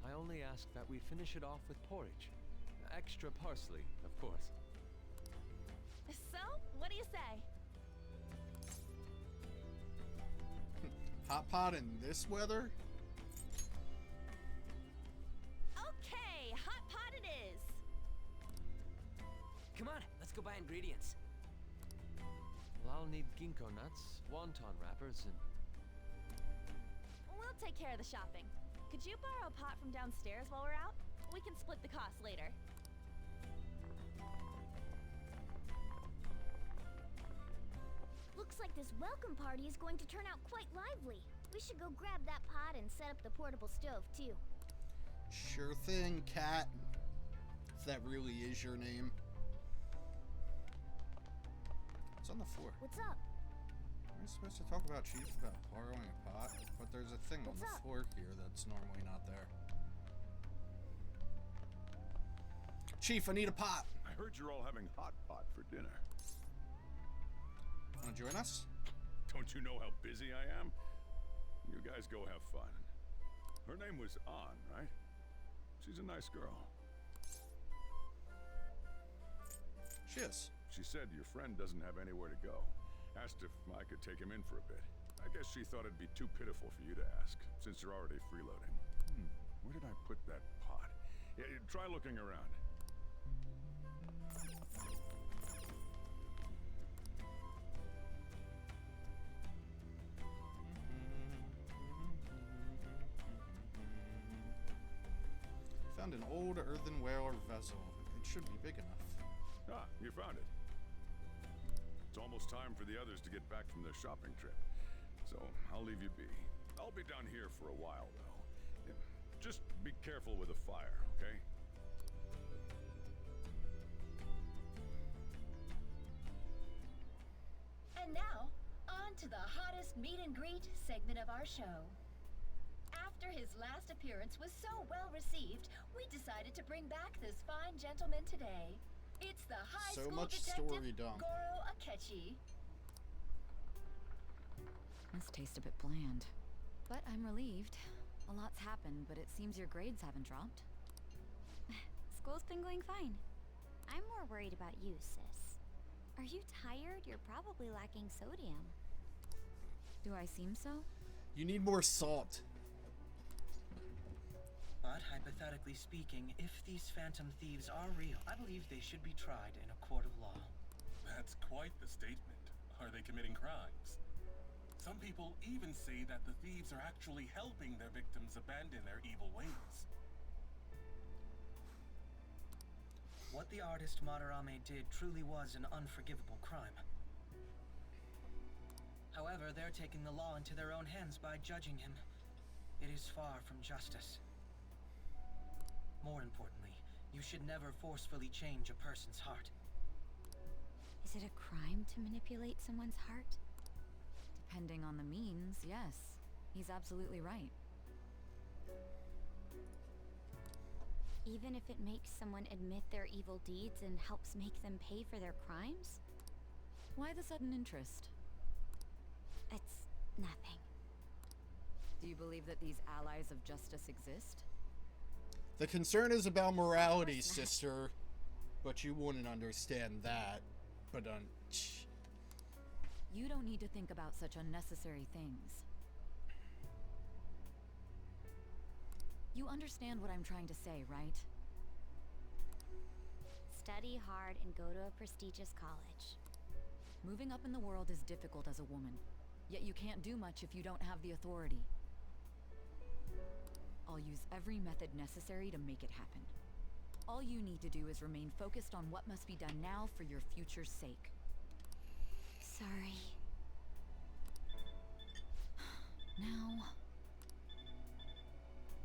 Speaker 4: I only ask that we finish it off with porridge. Extra parsley, of course.
Speaker 7: So, what do you say?
Speaker 1: Hot pot in this weather?
Speaker 7: Okay, hot pot it is.
Speaker 5: Come on, let's go buy ingredients.
Speaker 4: Well, I'll need ginkgo nuts, wonton wrappers, and
Speaker 7: We'll take care of the shopping. Could you borrow a pot from downstairs while we're out? We can split the cost later.
Speaker 2: Looks like this welcome party is going to turn out quite lively. We should go grab that pot and set up the portable stove, too.
Speaker 1: Sure thing, cat. If that really is your name. It's on the floor.
Speaker 2: What's up?
Speaker 1: Am I supposed to talk about Chief about borrowing a pot? But there's a thing on
Speaker 2: What's
Speaker 1: the
Speaker 2: up?
Speaker 1: floor here that's normally not there. Chief, I need a pot.
Speaker 12: I heard you're all having hot pot for dinner.
Speaker 1: Wanna join us?
Speaker 12: Don't you know how busy I am? You guys go have fun. Her name was An, right? She's a nice girl.
Speaker 1: She is.
Speaker 12: She said your friend doesn't have anywhere to go. Asked if I could take him in for a bit. I guess she thought it'd be too pitiful for you to ask, since you're already freeloading. Where did I put that pot? Yeah, try looking around.
Speaker 1: Found an old earthenware vessel. It should be big enough.
Speaker 12: Ah, you found it. It's almost time for the others to get back from their shopping trip. So, I'll leave you be. I'll be down here for a while, though. Just be careful with the fire, okay?
Speaker 13: And now, on to the hottest meet and greet segment of our show. After his last appearance was so well received, we decided to bring back this fine gentleman today. It's the high
Speaker 1: So
Speaker 13: school
Speaker 1: much
Speaker 13: detective
Speaker 1: story dump.
Speaker 13: Goro Akechi.
Speaker 11: This tastes a bit bland. But I'm relieved. A lot's happened, but it seems your grades haven't dropped.
Speaker 2: School's been going fine. I'm more worried about you, sis. Are you tired? You're probably lacking sodium.
Speaker 11: Do I seem so?
Speaker 1: You need more salt.
Speaker 8: But hypothetically speaking, if these phantom thieves are real, I believe they should be tried in a court of law.
Speaker 10: That's quite the statement. Are they committing crimes? Some people even say that the thieves are actually helping their victims abandon their evil ways.
Speaker 8: What the artist Madarame did truly was an unforgivable crime. However, they're taking the law into their own hands by judging him. It is far from justice. More importantly, you should never forcefully change a person's heart.
Speaker 2: Is it a crime to manipulate someone's heart?
Speaker 11: Depending on the means, yes. He's absolutely right.
Speaker 2: Even if it makes someone admit their evil deeds and helps make them pay for their crimes?
Speaker 11: Why the sudden interest?
Speaker 2: It's nothing.
Speaker 11: Do you believe that these allies of justice exist?
Speaker 1: The concern is about morality, sister. But you wouldn't understand that. But
Speaker 11: You don't need to think about such unnecessary things. You understand what I'm trying to say, right?
Speaker 2: Study hard and go to a prestigious college.
Speaker 11: Moving up in the world is difficult as a woman, yet you can't do much if you don't have the authority. I'll use every method necessary to make it happen. All you need to do is remain focused on what must be done now for your future's sake.
Speaker 2: Sorry.
Speaker 11: Now...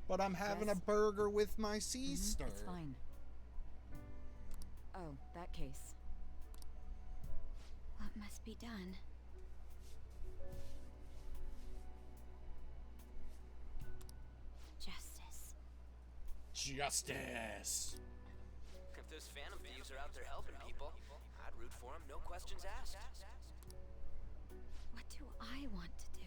Speaker 1: But I'm having
Speaker 11: Yes?
Speaker 1: a burger with my sister.
Speaker 11: It's fine. Oh, that case.
Speaker 2: What must be done? Justice.
Speaker 1: Justice.
Speaker 5: If those phantom thieves are out there helping people, I'd root for them, no questions asked.
Speaker 2: What do I want to do?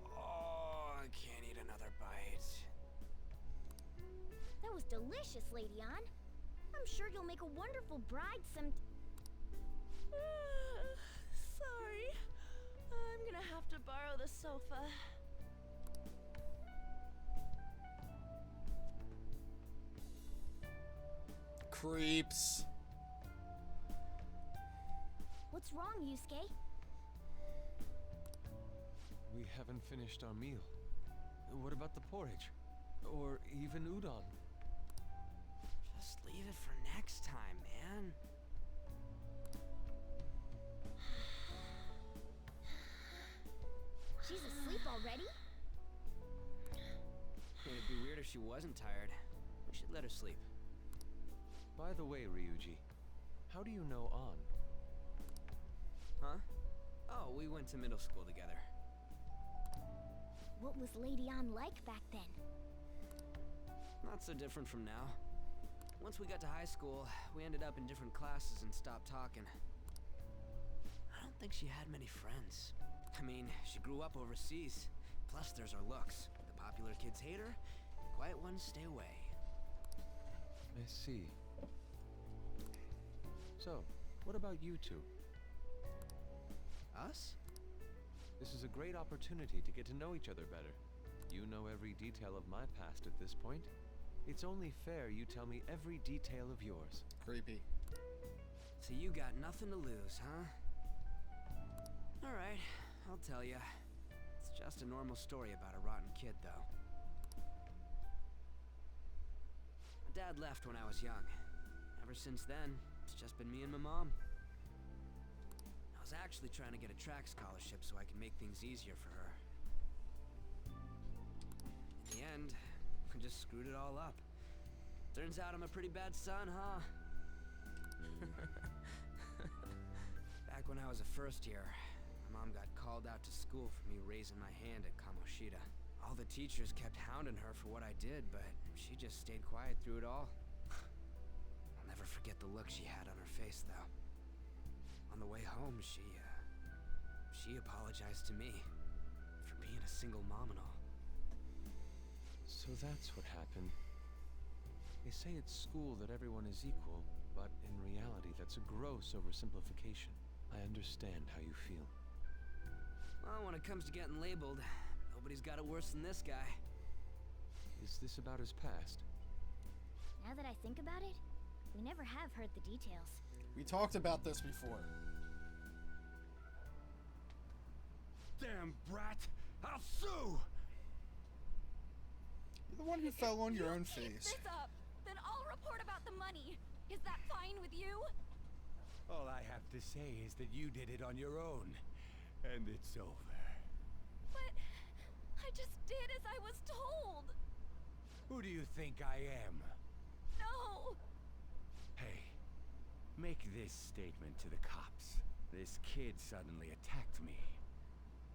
Speaker 5: Oh, I can't eat another bite.
Speaker 2: That was delicious, Lady Ann. I'm sure you'll make a wonderful bride some...
Speaker 7: Sorry. I'm gonna have to borrow the sofa.
Speaker 1: Creeps.
Speaker 2: What's wrong, Yusuke?
Speaker 4: We haven't finished our meal. What about the porridge? Or even udon?
Speaker 5: Just leave it for next time, man.
Speaker 2: She's asleep already?
Speaker 5: It'd be weird if she wasn't tired. We should let her sleep.
Speaker 4: By the way, Ryuji, how do you know An?
Speaker 5: Huh? Oh, we went to middle school together.
Speaker 2: What was Lady Ann like back then?
Speaker 5: Not so different from now. Once we got to high school, we ended up in different classes and stopped talking. I don't think she had many friends. I mean, she grew up overseas. Plus, there's her looks. The popular kids hate her, the quiet ones stay away.
Speaker 4: I see. So, what about you two?
Speaker 5: Us?
Speaker 4: This is a great opportunity to get to know each other better. You know every detail of my past at this point. It's only fair you tell me every detail of yours.
Speaker 1: Creepy.
Speaker 5: So you got nothing to lose, huh? Alright, I'll tell ya. It's just a normal story about a rotten kid, though. My dad left when I was young. Ever since then, it's just been me and my mom. was actually trying to get a track scholarship so I can make things easier for her. In the end, I just screwed it all up. Turns out I'm a pretty bad son, huh? Back when I was a first year, my mom got called out to school for me raising my hand at Kamoshida. All the teachers kept hounding her for what I did, but she just stayed quiet through it all. I'll never forget the look she had on her face, though. On the way home, she apologized to me for being a single mom and all.
Speaker 4: So that's what happened. They say at school that everyone is equal, but in reality that's a gross oversimplification. I understand how you feel.
Speaker 5: Well, when it comes to getting labeled, nobody's got it worse than this guy.
Speaker 4: Is this about his past?
Speaker 2: Now that I think about it, we never have heard the details.
Speaker 1: We talked about this before.
Speaker 12: Damn brat! I'll sue!
Speaker 1: You're the one who fell on your own
Speaker 7: Keep
Speaker 1: face.
Speaker 7: this up, then I'll report about the money. Is that fine with you?
Speaker 14: All I have to say is that you did it on your own, and it's over.
Speaker 7: But I just did as I was told.
Speaker 14: Who do you think I am?
Speaker 7: No.
Speaker 14: Hey, make this statement to the cops. This kid suddenly attacked me.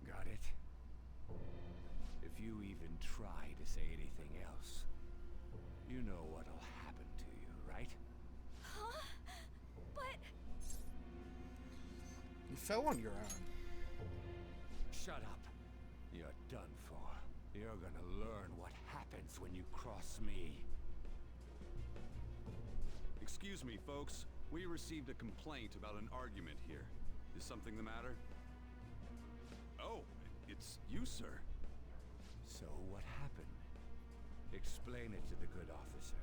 Speaker 14: Got it? If you even try to say anything else, you know what'll happen to you, right?
Speaker 7: Huh? But
Speaker 1: You fell on your own.
Speaker 14: Shut up. You're done for. You're gonna learn what happens when you cross me.
Speaker 15: Excuse me, folks. We received a complaint about an argument here. Is something the matter? Oh, it's you, sir.
Speaker 14: So what happened? Explain it to the good officer.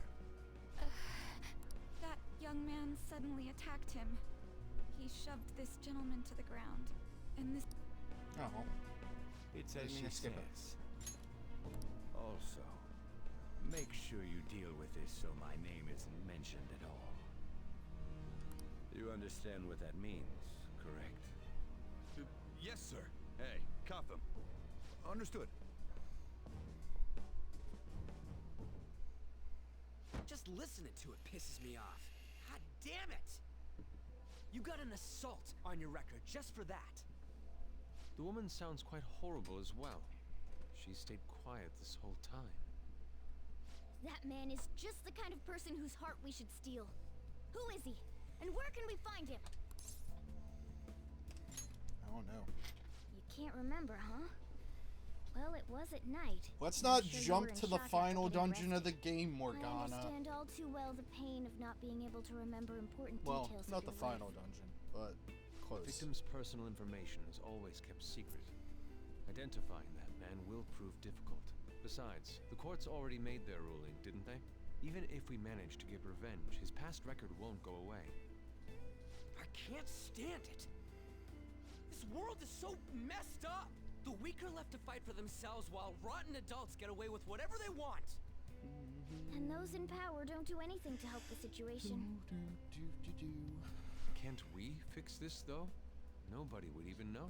Speaker 16: That young man suddenly attacked him. He shoved this gentleman to the ground. And this...
Speaker 1: Oh.
Speaker 14: It's as she
Speaker 1: skip it.
Speaker 14: says. Also, make sure you deal with this so my name isn't mentioned at all.
Speaker 5: You understand what that means, correct?
Speaker 15: Yes, sir. Hey, cuff him. Understood.
Speaker 5: Just listening to it pisses me off. God damn it! You got an assault on your record just for that.
Speaker 4: The woman sounds quite horrible as well. She stayed quiet this whole time.
Speaker 2: That man is just the kind of person whose heart we should steal. Who is he? And where can we find him?
Speaker 1: I don't know.
Speaker 2: You can't remember, huh? Well, it was at night.
Speaker 1: Let's
Speaker 2: I'm
Speaker 1: not
Speaker 2: sure you
Speaker 1: jump
Speaker 2: were in
Speaker 1: to the
Speaker 2: shock after
Speaker 1: final
Speaker 2: getting
Speaker 1: dungeon of the
Speaker 2: arrested.
Speaker 1: game,
Speaker 2: I
Speaker 1: Morgana.
Speaker 2: understand all too well the pain of not being able to remember important
Speaker 1: Well,
Speaker 2: details
Speaker 1: not
Speaker 2: of
Speaker 1: the
Speaker 2: your
Speaker 1: final
Speaker 2: life.
Speaker 1: dungeon, but close.
Speaker 4: Victim's personal information is always kept secret. Identifying that man will prove difficult. Besides, the courts already made their ruling, didn't they? Even if we manage to get revenge, his past record won't go away.
Speaker 5: I can't stand it. This world is so messed up. The weak are left to fight for themselves while rotten adults get away with whatever they want.
Speaker 2: And those in power don't do anything to help the situation.
Speaker 4: Can't we fix this, though? Nobody would even know.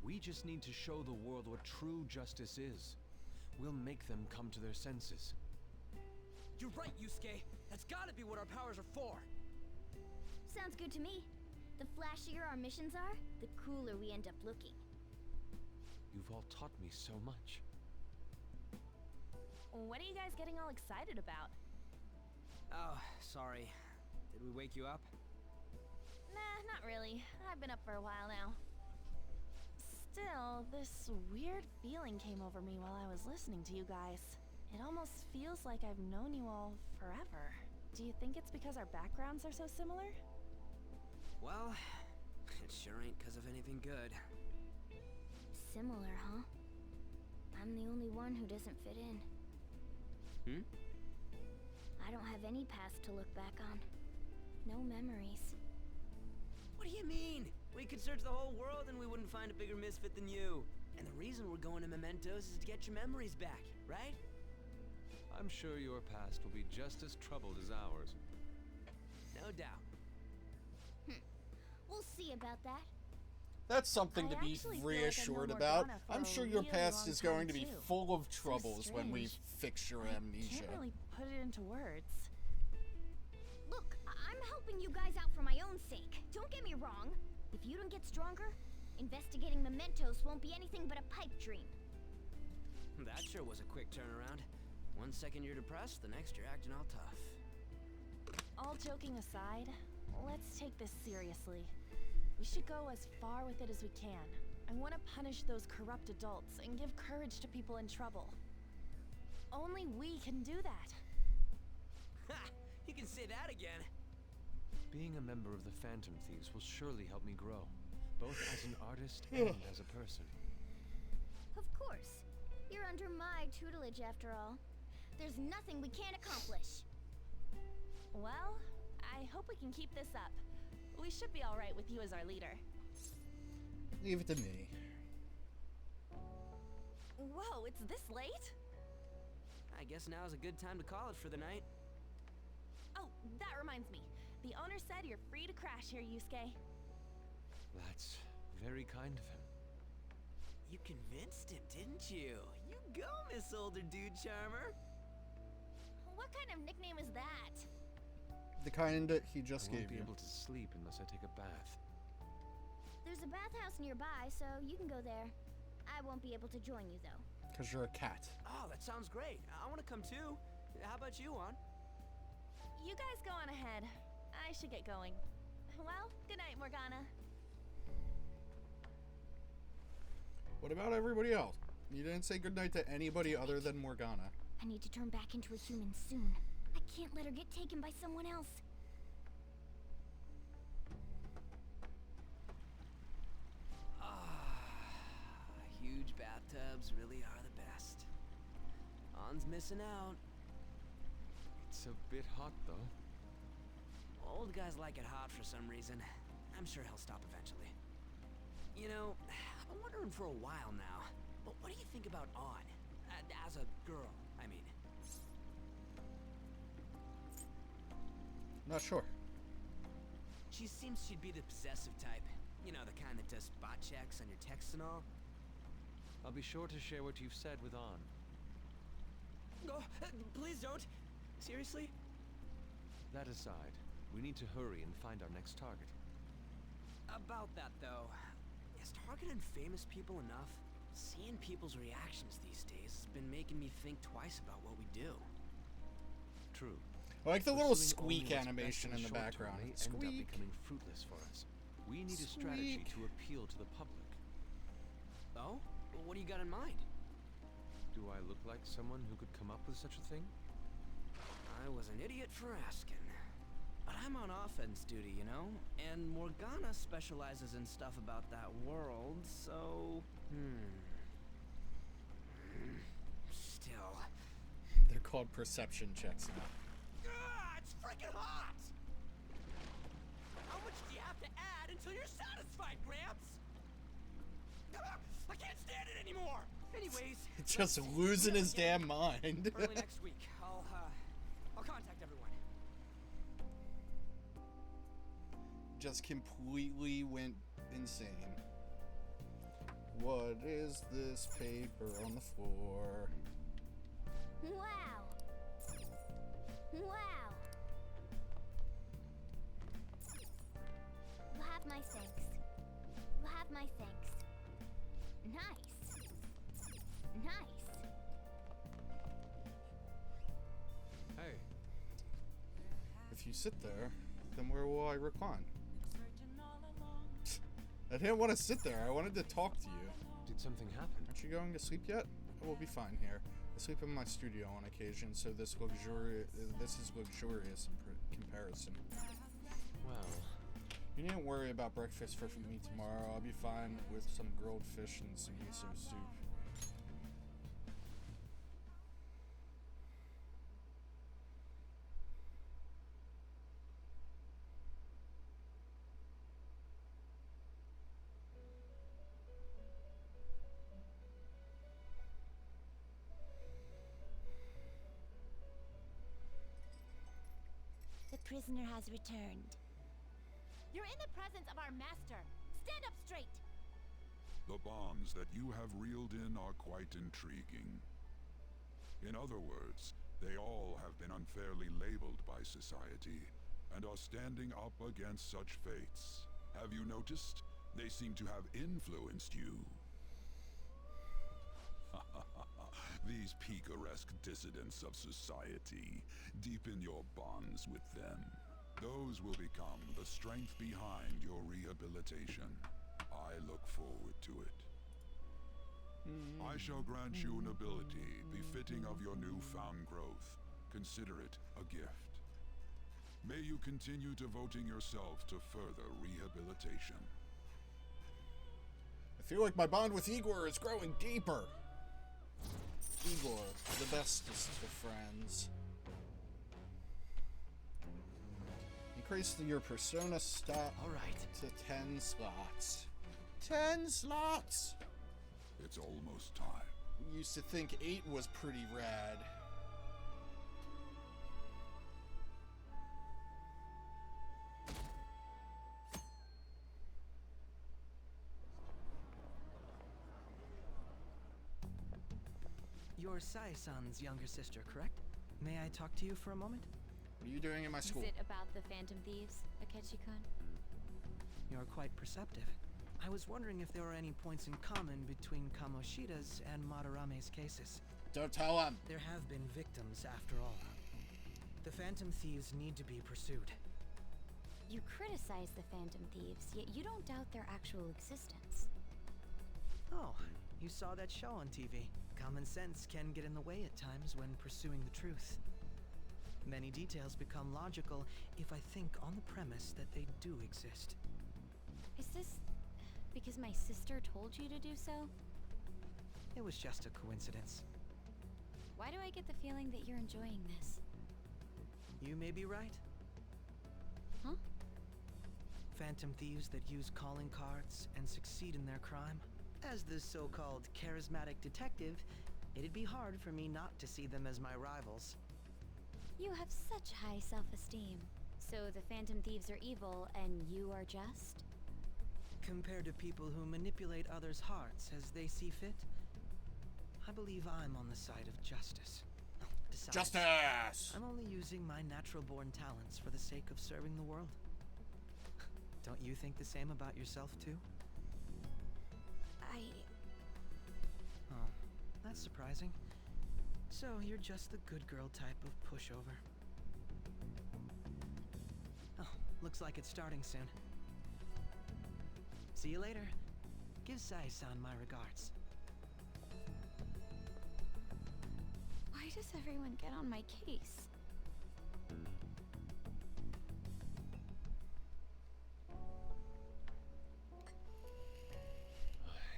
Speaker 4: We just need to show the world what true justice is. We'll make them come to their senses.
Speaker 5: You're right, Yusuke. That's gotta be what our powers are for.
Speaker 2: Sounds good to me. The flashier our missions are, the cooler we end up looking.
Speaker 4: You've all taught me so much.
Speaker 7: What are you guys getting all excited about?
Speaker 5: Oh, sorry. Did we wake you up?
Speaker 7: Nah, not really. I've been up for a while now. Still, this weird feeling came over me while I was listening to you guys. It almost feels like I've known you all forever. Do you think it's because our backgrounds are so similar?
Speaker 5: Well, it sure ain't because of anything good.
Speaker 2: Similar, huh? I'm the only one who doesn't fit in. I don't have any past to look back on. No memories.
Speaker 5: What do you mean? We could search the whole world and we wouldn't find a bigger misfit than you. And the reason we're going to Mementos is to get your memories back, right?
Speaker 4: I'm sure your past will be just as troubled as ours.
Speaker 5: No doubt.
Speaker 2: We'll see about that.
Speaker 1: That's something to
Speaker 7: I
Speaker 1: be
Speaker 7: actually feel like I've
Speaker 1: reassured
Speaker 7: known
Speaker 1: about.
Speaker 7: Morgana for
Speaker 1: I'm
Speaker 7: a
Speaker 1: sure your
Speaker 7: really
Speaker 1: past
Speaker 7: long
Speaker 1: is going
Speaker 7: time,
Speaker 1: to be
Speaker 7: too.
Speaker 1: full of
Speaker 7: So
Speaker 1: troubles when we
Speaker 7: strange.
Speaker 1: fix your
Speaker 7: I
Speaker 1: amnesia.
Speaker 7: can't really put it into words.
Speaker 2: Look, I'm helping you guys out for my own sake. Don't get me wrong. If you don't get stronger, investigating mementos won't be anything but a pipe dream.
Speaker 5: That sure was a quick turnaround. 1 second you're depressed, the next you're acting all tough.
Speaker 7: All joking aside, let's take this seriously. We should go as far with it as we can. I want to punish those corrupt adults and give courage to people in trouble. Only we can do that.
Speaker 5: Ha! You can say that again.
Speaker 4: Being a member of the Phantom Thieves will surely help me grow, both as an artist and as a person.
Speaker 2: Of course. You're under my tutelage after all. There's nothing we can't accomplish.
Speaker 7: Well, I hope we can keep this up. We should be all right with you as our leader.
Speaker 1: Leave it to me.
Speaker 7: Whoa, it's this late?
Speaker 5: I guess now's a good time to call it for the night.
Speaker 7: Oh, that reminds me. The owner said you're free to crash here, Yusuke.
Speaker 4: That's very kind of him.
Speaker 5: You convinced him, didn't you? You go, Miss Older Dude Charmer.
Speaker 2: What kind of nickname is that?
Speaker 1: The kind that he just
Speaker 4: I won't
Speaker 1: gave
Speaker 4: be
Speaker 1: you.
Speaker 4: able to sleep unless I take a bath.
Speaker 2: There's a bathhouse nearby, so you can go there. I won't be able to join you, though.
Speaker 1: Because you're a cat.
Speaker 5: Oh, that sounds great. I want to come too. How about you, Juan?
Speaker 7: You guys go on ahead. I should get going. Well, good night, Morgana.
Speaker 1: What about everybody else? You didn't say goodnight to anybody other than Morgana.
Speaker 2: I need to turn back into a human soon. I can't let her get taken by someone else.
Speaker 5: Huge bathtubs really are the best. On's missing out.
Speaker 4: It's a bit hot, though.
Speaker 5: Old guys like it hot for some reason. I'm sure he'll stop eventually. You know, I've been wondering for a while now, but what do you think about On? As a girl, I mean.
Speaker 1: Not sure.
Speaker 5: She seems she'd be the possessive type. You know, the kind that does spot checks on your texts and all.
Speaker 4: I'll be sure to share what you've said with On.
Speaker 5: Oh, please don't. Seriously?
Speaker 4: That aside, we need to hurry and find our next target.
Speaker 5: About that, though, is targeting famous people enough? Seeing people's reactions these days has been making me think twice about what we do.
Speaker 4: True.
Speaker 1: I like the little
Speaker 4: Pursuing only
Speaker 1: squeak
Speaker 4: what's
Speaker 1: animation
Speaker 4: best
Speaker 1: in the
Speaker 4: short term
Speaker 1: background.
Speaker 4: may end up
Speaker 1: Squeak.
Speaker 4: becoming fruitless for us. We need a strategy to appeal to the public.
Speaker 5: Oh? Well, what do you got in mind?
Speaker 4: Do I look like someone who could come up with such a thing?
Speaker 5: I was an idiot for asking. But I'm on offense duty, you know? And Morgana specializes in stuff about that world, so... Still...
Speaker 1: They're called perception checks now.
Speaker 5: It's freaking hot! How much do you have to add until you're satisfied, Gramps? I can't stand it anymore! Anyways...
Speaker 1: Just losing his damn mind.
Speaker 5: Early next week, I'll contact everyone.
Speaker 1: Just completely went insane. What is this paper on the floor?
Speaker 2: Wow. Wow. You have my thanks. You have my thanks. Nice. Nice.
Speaker 4: Hey.
Speaker 1: If you sit there, then where will I recline? I didn't want to sit there. I wanted to talk to you.
Speaker 4: Did something happen?
Speaker 1: Aren't you going to sleep yet? I will be fine here. I sleep in my studio on occasion, so this is luxurious in comparison.
Speaker 4: Well,
Speaker 1: you needn't worry about breakfast for me tomorrow. I'll be fine with some grilled fish and some miso soup.
Speaker 2: The prisoner has returned.
Speaker 7: You're in the presence of our master. Stand up straight.
Speaker 12: The bonds that you have reeled in are quite intriguing. In other words, they all have been unfairly labeled by society, and are standing up against such fates. Have you noticed? They seem to have influenced you. These picaresque dissidents of society, deepen your bonds with them. Those will become the strength behind your rehabilitation. I look forward to it. I shall grant you an ability befitting of your newfound growth. Consider it a gift. May you continue devoting yourself to further rehabilitation.
Speaker 1: I feel like my bond with Igor is growing deeper. Igor, the bestest of friends. Increase your persona stat to 10 slots. 10 slots!
Speaker 12: It's almost time.
Speaker 1: Used to think 8 was pretty rad.
Speaker 8: You're Sai-san's younger sister, correct? May I talk to you for a moment?
Speaker 1: What are you doing in my school?
Speaker 17: Is it about the Phantom Thieves, Akechi-kun?
Speaker 8: You're quite perceptive. I was wondering if there were any points in common between Kamoshida's and Madarame's cases.
Speaker 1: Don't tell him!
Speaker 8: There have been victims, after all. The Phantom Thieves need to be pursued.
Speaker 17: You criticize the Phantom Thieves, yet you don't doubt their actual existence.
Speaker 8: Oh, you saw that show on TV. Common sense can get in the way at times when pursuing the truth. Many details become logical if I think on the premise that they do exist.
Speaker 17: Is this because my sister told you to do so?
Speaker 8: It was just a coincidence.
Speaker 17: Why do I get the feeling that you're enjoying this?
Speaker 8: You may be right.
Speaker 17: Huh?
Speaker 8: Phantom thieves that use calling cards and succeed in their crime. As the so-called charismatic detective, it'd be hard for me not to see them as my rivals.
Speaker 17: You have such high self-esteem. So the Phantom Thieves are evil and you are just?
Speaker 8: Compared to people who manipulate others' hearts as they see fit, I believe I'm on the side of justice. Besides,
Speaker 1: Justice!
Speaker 8: I'm only using my natural-born talents for the sake of serving the world. Don't you think the same about yourself, too? Oh, that's surprising. So, you're just the good girl type of pushover. Oh, looks like it's starting soon. See you later. Give Sai-san my regards.
Speaker 16: Why does everyone get on my case?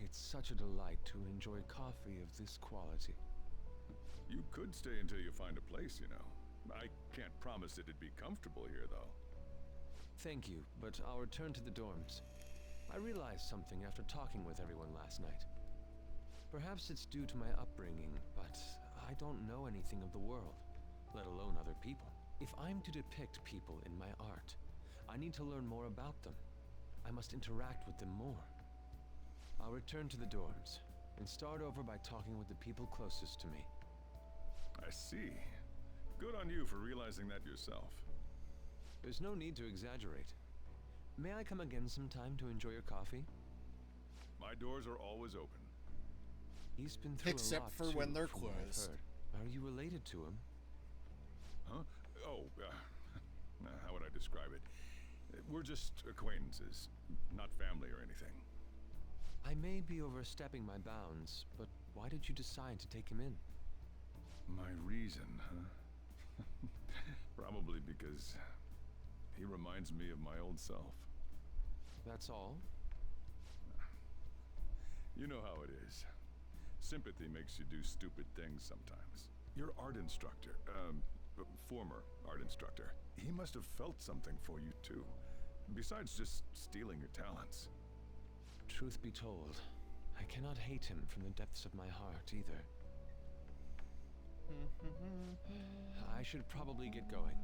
Speaker 4: It's such a delight to enjoy coffee of this quality.
Speaker 12: You could stay until you find a place, you know. I can't promise it'd be comfortable here, though.
Speaker 4: Thank you, but I'll return to the dorms. I realized something after talking with everyone last night. Perhaps it's due to my upbringing, but I don't know anything of the world, let alone other people. If I'm to depict people in my art, I need to learn more about them. I must interact with them more. I'll return to the dorms and start over by talking with the people closest to me.
Speaker 12: I see. Good on you for realizing that yourself.
Speaker 4: There's no need to exaggerate. May I come again sometime to enjoy your coffee?
Speaker 12: My doors are always open.
Speaker 4: He's been through
Speaker 1: Except
Speaker 4: a lot
Speaker 1: for
Speaker 4: too,
Speaker 1: when they're
Speaker 4: from what I've
Speaker 1: closed.
Speaker 4: heard. Are you related to him?
Speaker 12: Huh? Oh, how would I describe it? We're just acquaintances, not family or anything.
Speaker 4: I may be overstepping my bounds, but why did you decide to take him in?
Speaker 12: My reason, huh? Probably because he reminds me of my old self.
Speaker 4: That's all?
Speaker 12: You know how it is. Sympathy makes you do stupid things sometimes. Your art instructor, former art instructor, he must have felt something for you too. Besides just stealing your talents.
Speaker 4: Truth be told, I cannot hate him from the depths of my heart either. I should probably get going.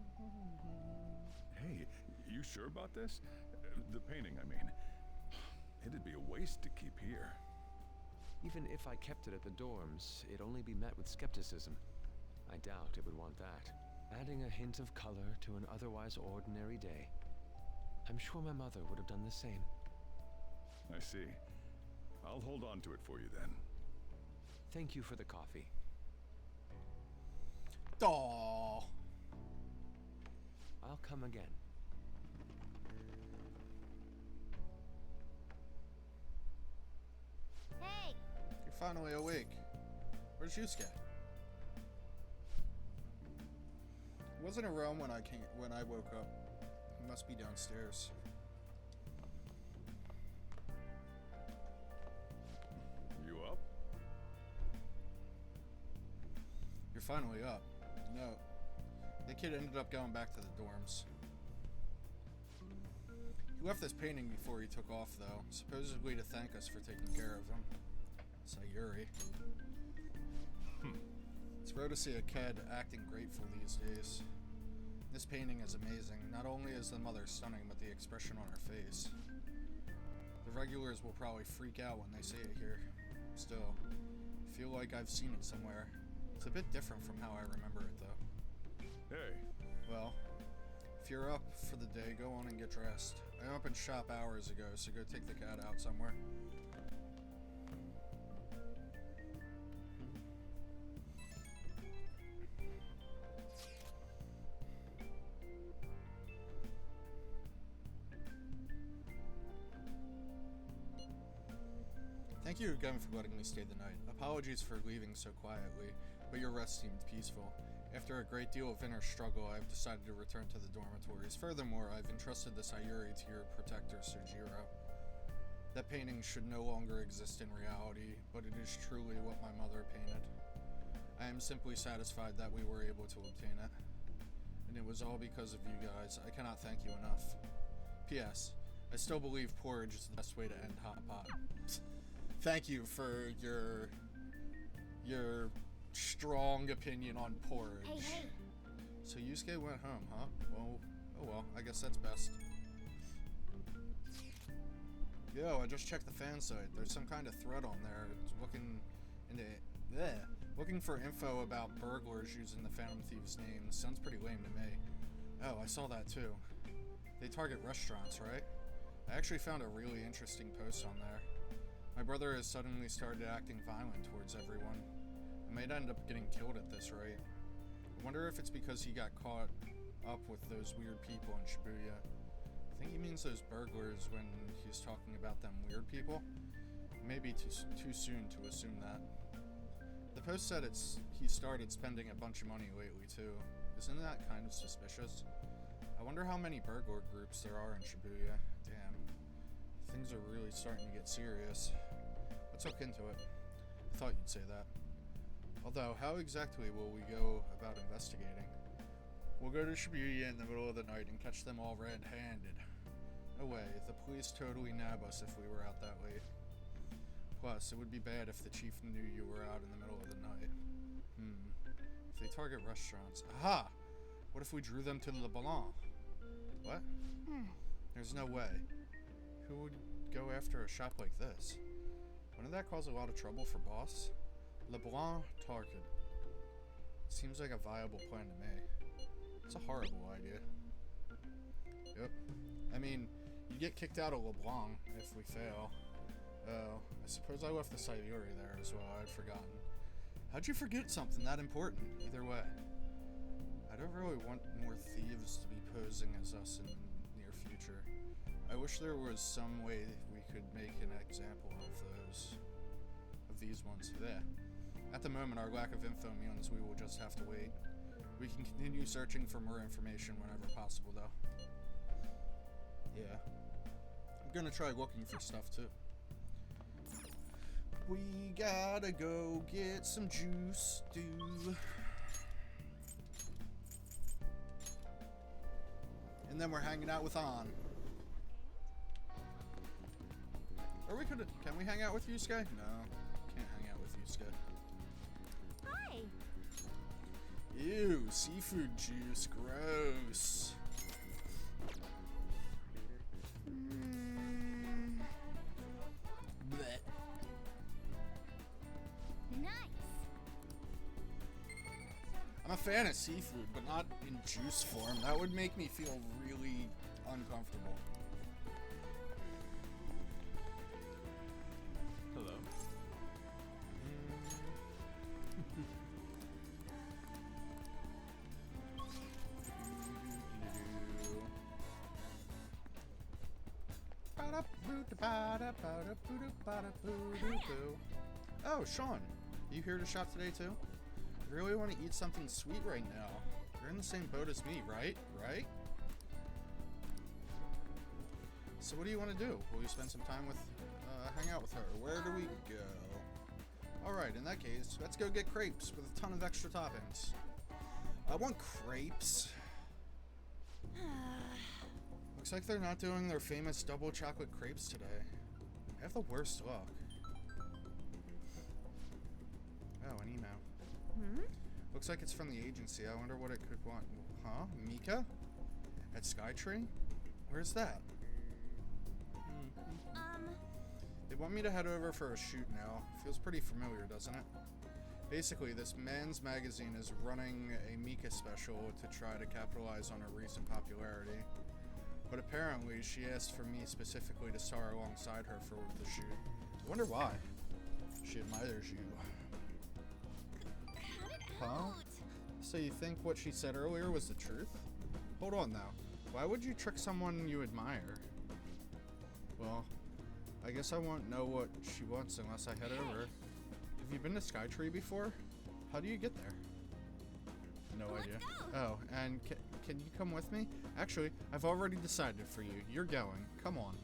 Speaker 12: Hey, you sure about this? The painting, I mean. It'd be a waste to keep here.
Speaker 4: Even if I kept it at the dorms, it'd only be met with skepticism. I doubt it would want that. Adding a hint of color to an otherwise ordinary day. I'm sure my mother would have done the same.
Speaker 12: I see. I'll hold on to it for you then.
Speaker 4: Thank you for the coffee.
Speaker 1: Aww.
Speaker 4: I'll come again.
Speaker 2: Hey!
Speaker 1: You're finally awake. Where's Yusuke? He wasn't around when I woke up. He must be downstairs.
Speaker 12: You up?
Speaker 1: You're finally up. No. The kid ended up going back to the dorms. He left this painting before he took off, though, supposedly to thank us for taking care of him. Sayuri. It's rare to see a kid acting grateful these days. This painting is amazing. Not only is the mother stunning, but the expression on her face. The regulars will probably freak out when they see it here. Still, I feel like I've seen it somewhere. It's a bit different from how I remember it, though.
Speaker 12: Hey.
Speaker 1: Well, if you're up for the day, go on and get dressed. I opened shop hours ago, so go take the cat out somewhere. Thank you again for letting me stay the night. Apologies for leaving so quietly, but your rest seemed peaceful. After a great deal of inner struggle, I have decided to return to the dormitories. Furthermore, I've entrusted the Sayuri to your protector, Sujiro. That painting should no longer exist in reality, but it is truly what my mother painted. I am simply satisfied that we were able to obtain it. And it was all because of you guys. I cannot thank you enough. P.S. I still believe porridge is the best way to end hot pot. Thank you for your strong opinion on porridge.
Speaker 2: Hey, hey.
Speaker 1: So Yusuke went home, huh? Well, oh well, I guess that's best. Yo, I just checked the fan site. There's some kind of thread on there. It's looking for info about burglars using the Phantom Thieves name. Sounds pretty lame to me. Oh, I saw that too. They target restaurants, right? I actually found a really interesting post on there. My brother has suddenly started acting violent towards everyone. I might end up getting killed at this rate. I wonder if it's because he got caught up with those weird people in Shibuya. I think he means those burglars when he's talking about them weird people. Maybe too soon to assume that. The post said he started spending a bunch of money lately too. Isn't that kind of suspicious? I wonder how many burglar groups there are in Shibuya. Damn. Things are really starting to get serious. Let's look into it. I thought you'd say that. Although, how exactly will we go about investigating? We'll go to Shibuya in the middle of the night and catch them all red-handed. No way, the police totally nab us if we were out that late. Plus, it would be bad if the chief knew you were out in the middle of the night. If they target restaurants... Aha! What if we drew them to Le Blanc? What? There's no way. Who would go after a shop like this? Wouldn't that cause a lot of trouble for Boss? Le Blanc target. Seems like a viable plan to me. It's a horrible idea. Yep. I mean, you get kicked out of Le Blanc if we fail. Oh, I suppose I left the Sayuri there as well. I'd forgotten. How'd you forget something that important? Either way. I don't really want more thieves to be posing as us in the near future. I wish there was some way we could make an example of these ones. There. At the moment, our lack of info means we will just have to wait. We can continue searching for more information whenever possible, though. Yeah. I'm gonna try looking for stuff, too. We gotta go get some juice, dude. And then we're hanging out with An. Or we could... Can we hang out with Yusuke? No. Can't hang out with Yusuke.
Speaker 2: Hi!
Speaker 1: Ew, seafood juice. Gross. Blech. fan of seafood, but not in juice form. That would make me feel really uncomfortable.
Speaker 4: Hello.
Speaker 1: Oh, Sean, you here to shop today too? I really want to eat something sweet right now. You're in the same boat as me, right? Right? So what do you want to do? Will you spend some time with, hang out with her? Where do we go? Alright, in that case, let's go get crepes with a ton of extra toppings. I want crepes. Looks like they're not doing their famous double chocolate crepes today. I have the worst luck. Oh, an email. Looks like it's from the agency. I wonder what it could want. Huh? Mika? At Skytree? Where's that? They want me to head over for a shoot now. Feels pretty familiar, doesn't it? Basically, this men's magazine is running a Mika special to try to capitalize on her recent popularity. But apparently, she asked for me specifically to star alongside her for the shoot. I wonder why. She admires you. Huh? So you think what she said earlier was the truth? Hold on now. Why would you trick someone you admire? Well, I guess I won't know what she wants unless I head over. Have you been to Skytree before? How do you get there? No idea. Oh, and can you come with me? Actually, I've already decided for you. You're going. Come on.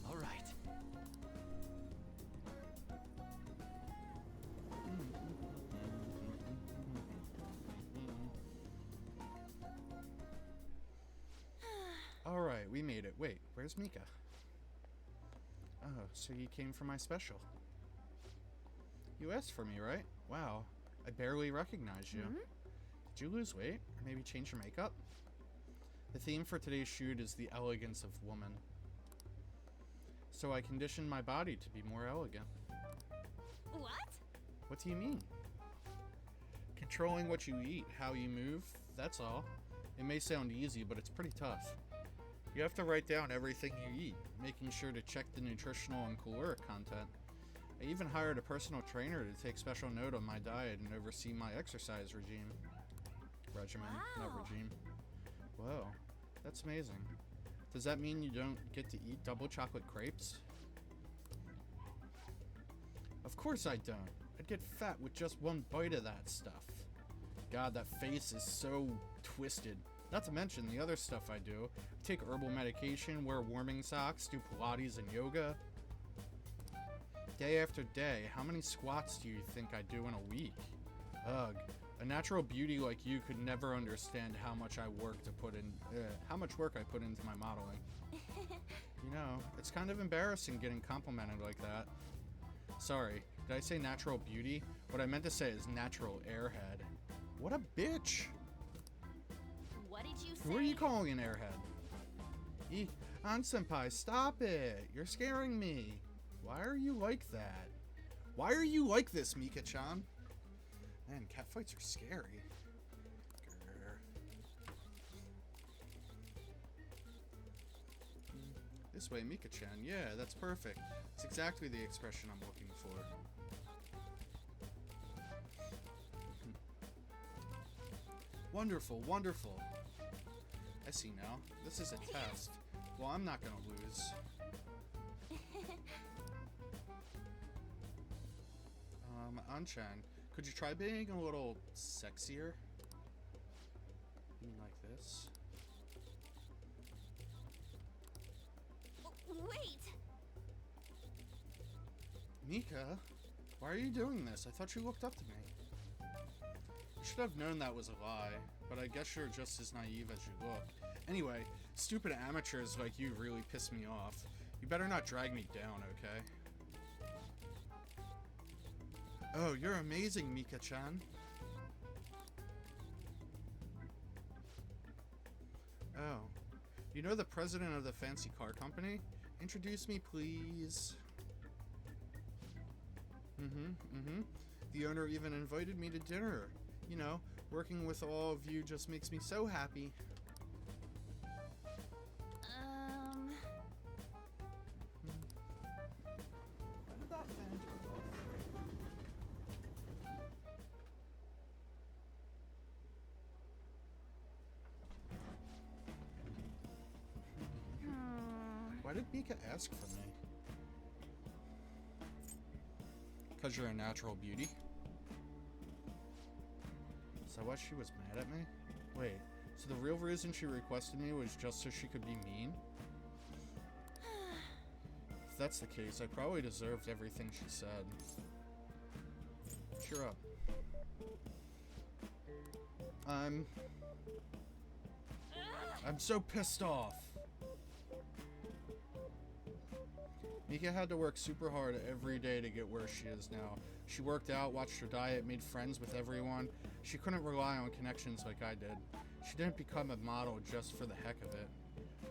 Speaker 4: All right.
Speaker 1: All right, we made it. Wait, where's Mika? Oh, so you came for my special. You asked for me, right? Wow, I barely recognize you. Did you lose weight? Or maybe change your makeup? The theme for today's shoot is the elegance of woman. So I conditioned my body to be more elegant.
Speaker 3: What?
Speaker 1: What do you mean? Controlling what you eat, how you move, that's all. It may sound easy, but it's pretty tough. You have to write down everything you eat, making sure to check the nutritional and caloric content. I even hired a personal trainer to take special note on my diet and oversee my exercise regimen. Not regime. Whoa, that's amazing. Does that mean you don't get to eat double chocolate crepes? Of course I don't. I'd get fat with just one bite of that stuff. God, that face is so twisted. Not to mention the other stuff I do. I take herbal medication, wear warming socks, do Pilates and yoga. Day after day, how many squats do you think I do in a week? Ugh, a natural beauty like you could never understand how much work I put into my modeling. You know, it's kind of embarrassing getting complimented like that. Sorry, did I say natural beauty? What I meant to say is natural airhead. What a bitch!
Speaker 2: What did you say?
Speaker 1: Who are you calling an airhead? An-senpai, stop it! You're scaring me. Why are you like that? Why are you like this, Mika-chan? Man, catfights are scary. Grr. This way, Mika-chan. Yeah, that's perfect. It's exactly the expression I'm looking for. Wonderful, wonderful. I see now. This is a test. Well, I'm not gonna lose. An-chan, could you try being a little sexier? You mean like this?
Speaker 2: Wait!
Speaker 1: Mika, why are you doing this? I thought you looked up to me. I should have known that was a lie, but I guess you're just as naive as you look. Anyway, stupid amateurs like you really piss me off. You better not drag me down, okay? Oh, you're amazing, Mika-chan. Oh, you know the president of the fancy car company? Introduce me, please. The owner even invited me to dinner. You know, working with all of you just makes me so happy. Why did Mika ask for me? Because you're a natural beauty? Is that why she was mad at me? Wait, so the real reason she requested me was just so she could be mean? If that's the case, I probably deserved everything she said. Cheer up. I'm so pissed off. Mika had to work super hard every day to get where she is now. She worked out, watched her diet, made friends with everyone. She couldn't rely on connections like I did. She didn't become a model just for the heck of it.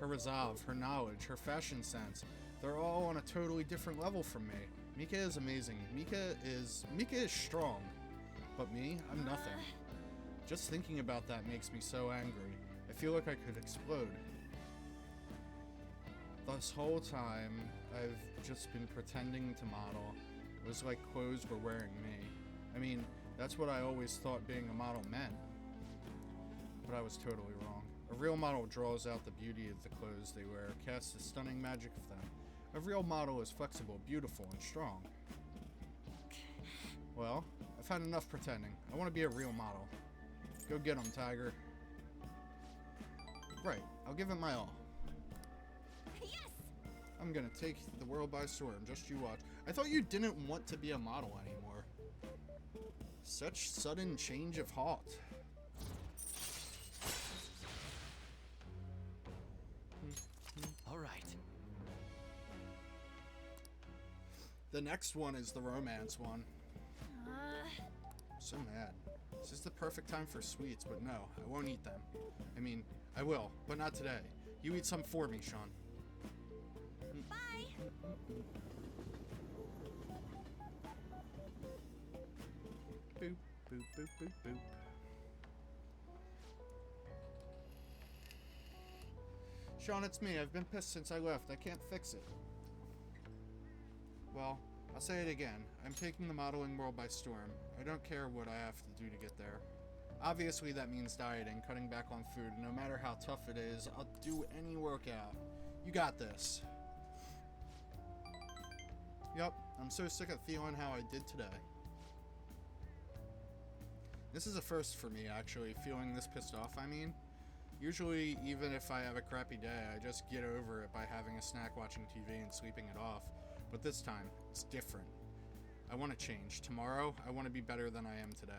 Speaker 1: Her resolve, her knowledge, her fashion sense, they're all on a totally different level from me. Mika is amazing. Mika is strong. But me, I'm nothing. Just thinking about that makes me so angry. I feel like I could explode. This whole time, I've just been pretending to model. It was like clothes were wearing me. I mean, that's what I always thought being a model meant. But I was totally wrong. A real model draws out the beauty of the clothes they wear, casts the stunning magic of them. A real model is flexible, beautiful, and strong. Well, I've had enough pretending. I want to be a real model. Go get 'em, Tiger. Right, I'll give it my all. I'm gonna take the world by storm, just you watch. I thought you didn't want to be a model anymore. Such sudden change of heart.
Speaker 8: All right.
Speaker 1: The next one is the romance one. So mad. This is the perfect time for sweets, but no, I won't eat them. I mean, I will, but not today. You eat some for me, Sean.
Speaker 2: Bye.
Speaker 1: Boop, boop, boop, boop, boop. Sean, it's me. I've been pissed since I left. I can't fix it. Well, I'll say it again. I'm taking the modeling world by storm. I don't care what I have to do to get there. Obviously, that means dieting, cutting back on food. No matter how tough it is, I'll do any workout. You got this. Yup, I'm so sick of feeling how I did today. This is a first for me, actually, feeling this pissed off, I mean. Usually, even if I have a crappy day, I just get over it by having a snack, watching TV, and sleeping it off. But this time, it's different. I want to change. Tomorrow, I want to be better than I am today.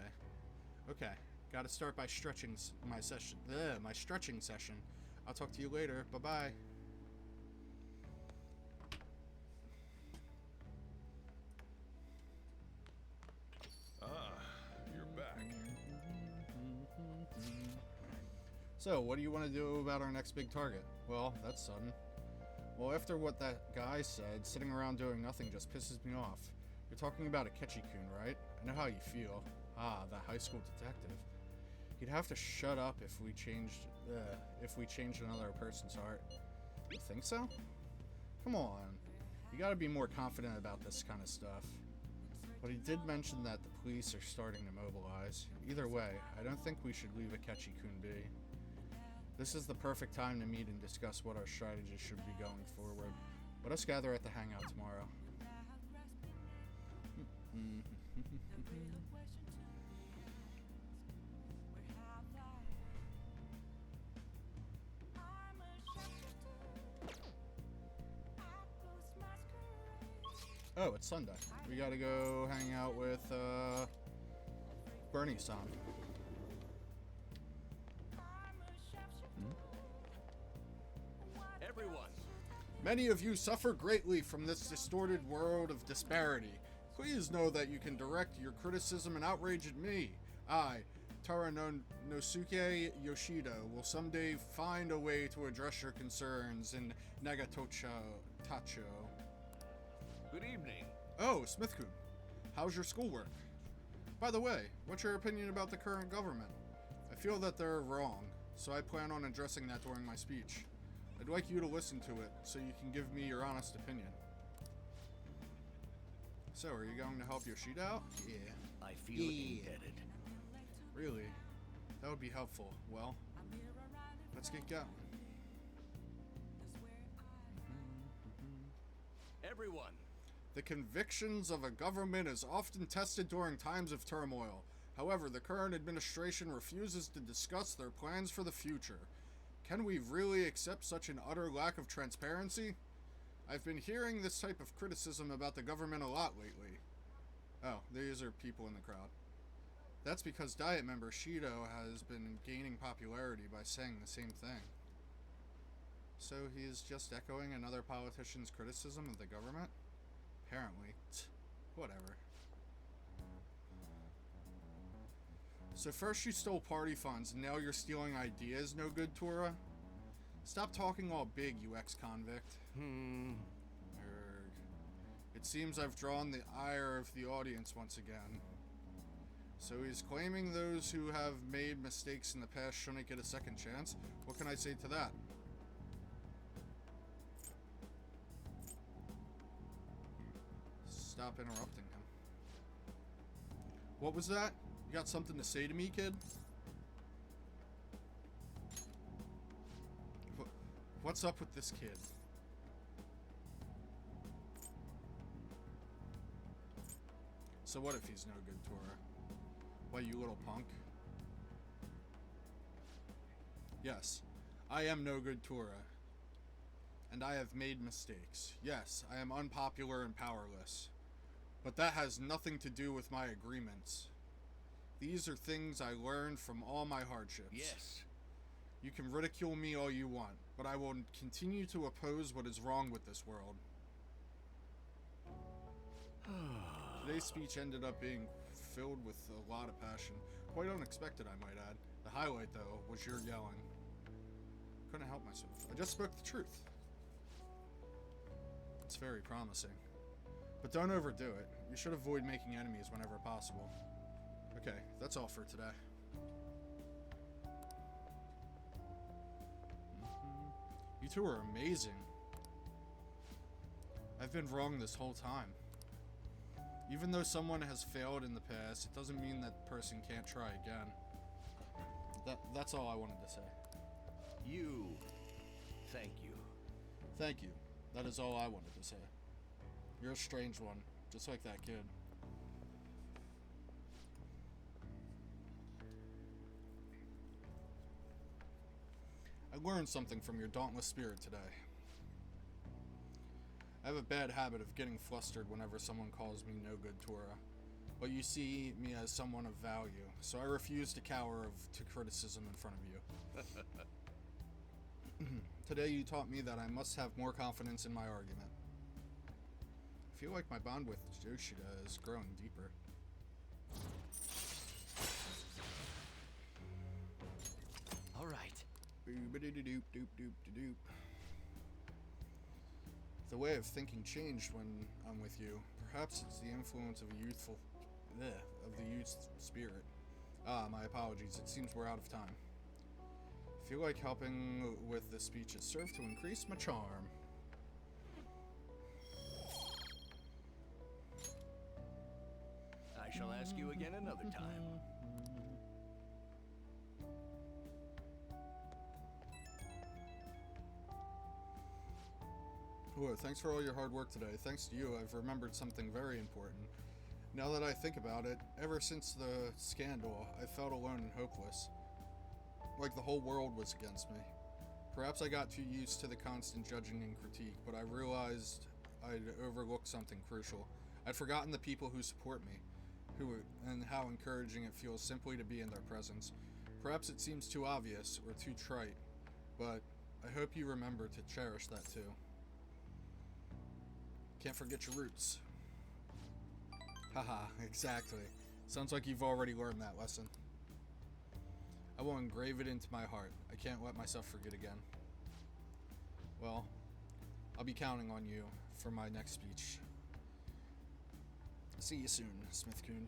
Speaker 1: Okay, gotta start by stretching my stretching session. I'll talk to you later. Bye-bye. So, what do you want to do about our next big target? Well, that's sudden. Well, after what that guy said, sitting around doing nothing just pisses me off. You're talking about Akechi-kun, right? I know how you feel. Ah, that high school detective. He'd have to shut up if we changed another person's heart. You think so? Come on. You gotta be more confident about this kind of stuff. But he did mention that the police are starting to mobilize. Either way, I don't think we should leave Akechi-kun be. This is the perfect time to meet and discuss what our strategy should be going forward. Let us gather at the hangout tomorrow. Oh, it's Sunday. We gotta go hang out with Bernie-san.
Speaker 15: Everyone!
Speaker 1: Many of you suffer greatly from this distorted world of disparity. Please know that you can direct your criticism and outrage at me. I, Nosuke Yoshida, will someday find a way to address your concerns in Nagatocho Tacho.
Speaker 14: Good evening.
Speaker 1: Oh, Smith-kun. How's your schoolwork? By the way, what's your opinion about the current government? I feel that they're wrong, so I plan on addressing that during my speech. I'd like you to listen to it, so you can give me your honest opinion. So, are you going to help Yoshida out? Yeah.
Speaker 14: I feel indebted.
Speaker 1: Really? That would be helpful. Well, let's get going.
Speaker 14: Everyone.
Speaker 1: The convictions of a government is often tested during times of turmoil. However, the current administration refuses to discuss their plans for the future. Can we really accept such an utter lack of transparency? I've been hearing this type of criticism about the government a lot lately. Oh, these are people in the crowd. That's because Diet member Shido has been gaining popularity by saying the same thing. So he's just echoing another politician's criticism of the government? Apparently. Whatever. So first you stole party funds, and now you're stealing ideas, no good, Tora? Stop talking all big, you ex-convict. Erg. It seems I've drawn the ire of the audience once again. So he's claiming those who have made mistakes in the past shouldn't get a second chance? What can I say to that? Stop interrupting him. What was that? You got something to say to me, kid? What's up with this kid? So what if he's no good, Tora? Why, you little punk? Yes, I am no good, Tora. And I have made mistakes. Yes, I am unpopular and powerless. But that has nothing to do with my agreements. These are things I learned from all my hardships.
Speaker 14: Yes.
Speaker 1: You can ridicule me all you want, but I will continue to oppose what is wrong with this world. Today's speech ended up being filled with a lot of passion. Quite unexpected, I might add. The highlight, though, was your yelling. Couldn't help myself. I just spoke the truth. It's very promising. But don't overdo it. You should avoid making enemies whenever possible. Okay, that's all for today. You two are amazing. I've been wrong this whole time. Even though someone has failed in the past, it doesn't mean that person can't try again. That's all I wanted to say.
Speaker 14: Thank you.
Speaker 1: Thank you. That is all I wanted to say. You're a strange one, just like that kid. I learned something from your dauntless spirit today. I have a bad habit of getting flustered whenever someone calls me no good, Tora. But you see me as someone of value, so I refuse to cower to criticism in front of you. Today you taught me that I must have more confidence in my argument. I feel like my bond with Yoshida is growing deeper.
Speaker 14: All right.
Speaker 1: Boop-a-doo-doop-doop-doop-doop. The way of thinking changed when I'm with you. Perhaps it's the influence of the youth's spirit. My apologies. It seems we're out of time. I feel like helping with the speech has served to increase my charm.
Speaker 14: I shall ask you again another time.
Speaker 1: Whoa, thanks for all your hard work today. Thanks to you, I've remembered something very important. Now that I think about it, ever since the scandal, I felt alone and hopeless. Like the whole world was against me. Perhaps I got too used to the constant judging and critique, but I realized I'd overlooked something crucial. I'd forgotten the people who support me, and how encouraging it feels simply to be in their presence. Perhaps it seems too obvious or too trite, but I hope you remember to cherish that too. Can't forget your roots. Haha, exactly. Sounds like you've already learned that lesson. I will engrave it into my heart. I can't let myself forget again. Well, I'll be counting on you for my next speech. See you soon, Smith-kun.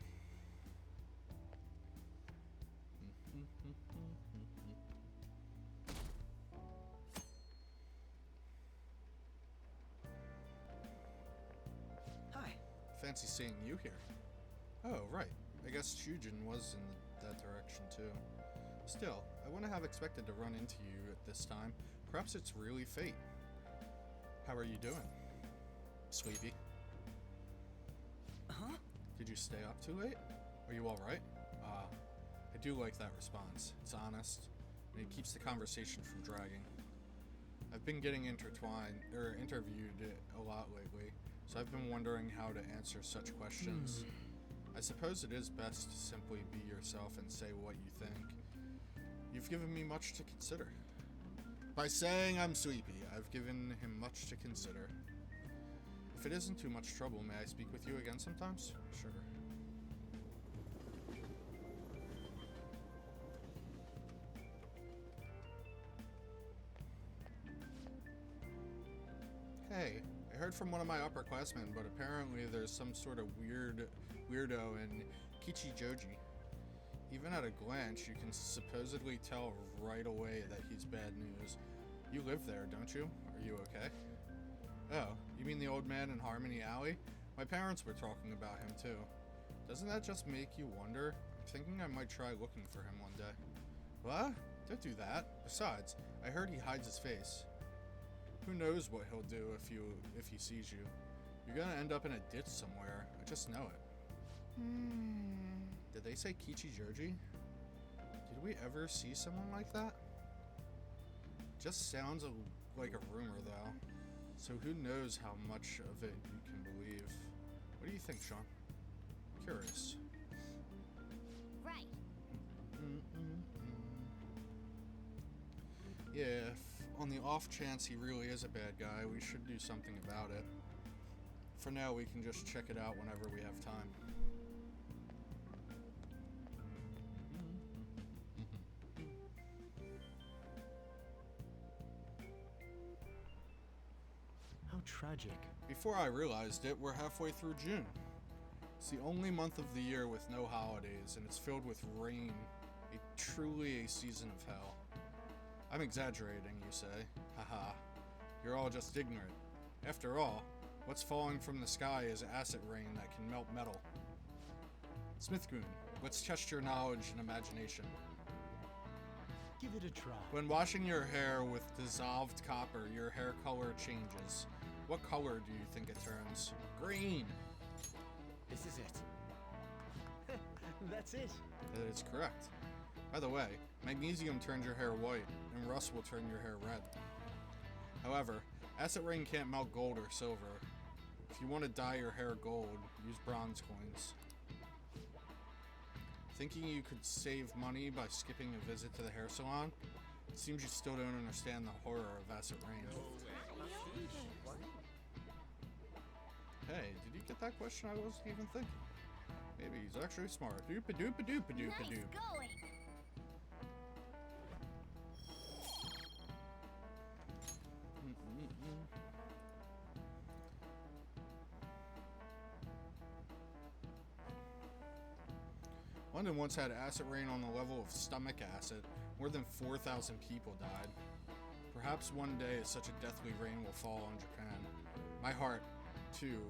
Speaker 8: Hi.
Speaker 1: Fancy seeing you here. Oh, right. I guess Shujin was in that direction too. Still, I wouldn't have expected to run into you at this time. Perhaps it's really fate. How are you doing, Sweetie?
Speaker 8: Huh?
Speaker 1: Did you stay up too late? Are you alright? I do like that response. It's honest, and it keeps the conversation from dragging. I've been getting interviewed a lot lately, so I've been wondering how to answer such questions. I suppose it is best to simply be yourself and say what you think. You've given me much to consider. By saying I'm sleepy, I've given him much to consider. If it isn't too much trouble, may I speak with you again sometimes? Sure. Hey, I heard from one of my upperclassmen, but apparently there's some sort of weirdo in Kichijoji. Even at a glance, you can supposedly tell right away that he's bad news. You live there, don't you? Are you okay? Oh, you mean the old man in Harmony Alley? My parents were talking about him too. Doesn't that just make you wonder? I'm thinking I might try looking for him one day. What? Don't do that. Besides, I heard he hides his face. Who knows what he'll do if he sees you. You're gonna end up in a ditch somewhere. I just know it. Did they say Kichijoji? Did we ever see someone like that? Just sounds like a rumor though. So who knows how much of it you can believe. What do you think, Sean? Curious.
Speaker 2: Right.
Speaker 1: Yeah, if on the off chance he really is a bad guy, we should do something about it. For now, we can just check it out whenever we have time.
Speaker 6: How tragic.
Speaker 1: Before I realized it, we're halfway through June. It's the only month of the year with no holidays, and it's filled with rain. Truly a season of hell. I'm exaggerating, you say. Haha. You're all just ignorant. After all, what's falling from the sky is acid rain that can melt metal. Smith-kun, let's test your knowledge and imagination.
Speaker 6: Give it a try.
Speaker 1: When washing your hair with dissolved copper, your hair color changes. What color do you think it turns? Green!
Speaker 6: This is it. That's it.
Speaker 1: That is correct. By the way, magnesium turns your hair white, and rust will turn your hair red. However, acid rain can't melt gold or silver. If you want to dye your hair gold, use bronze coins. Thinking you could save money by skipping a visit to the hair salon? It seems you still don't understand the horror of acid rain. Hey, did you get that question? I wasn't even thinking. Maybe he's actually smart. Doop-a-doop-a-doop-a-doop-a-doop.
Speaker 2: Nice going.
Speaker 1: London once had acid rain on the level of stomach acid. More than 4,000 people died. Perhaps one day such a deathly rain will fall on Japan. My heart, too,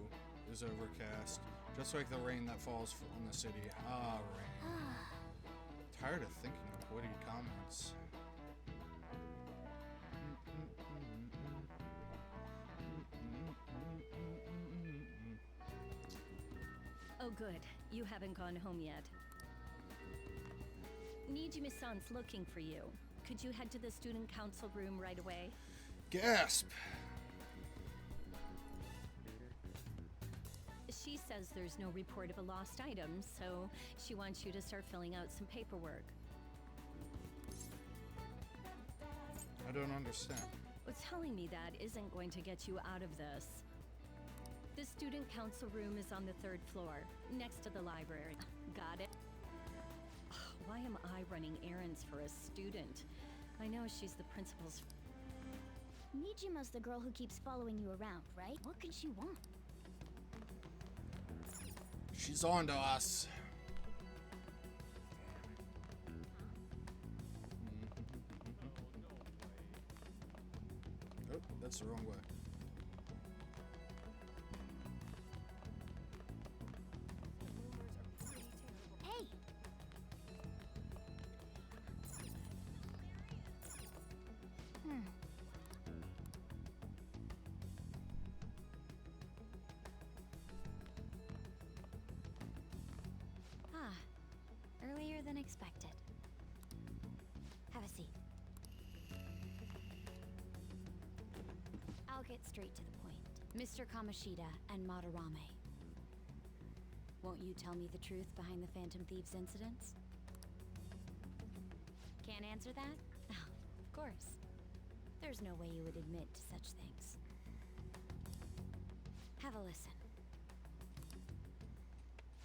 Speaker 1: is overcast, just like the rain that falls on the city. Ah, rain. Tired of thinking of witty comments.
Speaker 18: Oh good, you haven't gone home yet. Nijimi-san's looking for you. Could you head to the student council room right away?
Speaker 1: Gasp!
Speaker 18: She says there's no report of a lost item, so she wants you to start filling out some paperwork.
Speaker 1: I don't understand.
Speaker 18: Well, telling me that isn't going to get you out of this. The student council room is on the 3rd floor, next to the library. Got it? Why am I running errands for a student? I know she's the principal's...
Speaker 2: Nijima's the girl who keeps following you around, right? What can she want?
Speaker 1: She's on to us. Oh, that's the wrong way.
Speaker 2: Hey!
Speaker 17: Ah, earlier than expected. Have a seat. I'll get straight to the point. Mr. Kamoshida and Madarame. Won't you tell me the truth behind the Phantom Thieves incidents? Can't answer that? Oh, of course. There's no way you would admit to such things. Have a listen.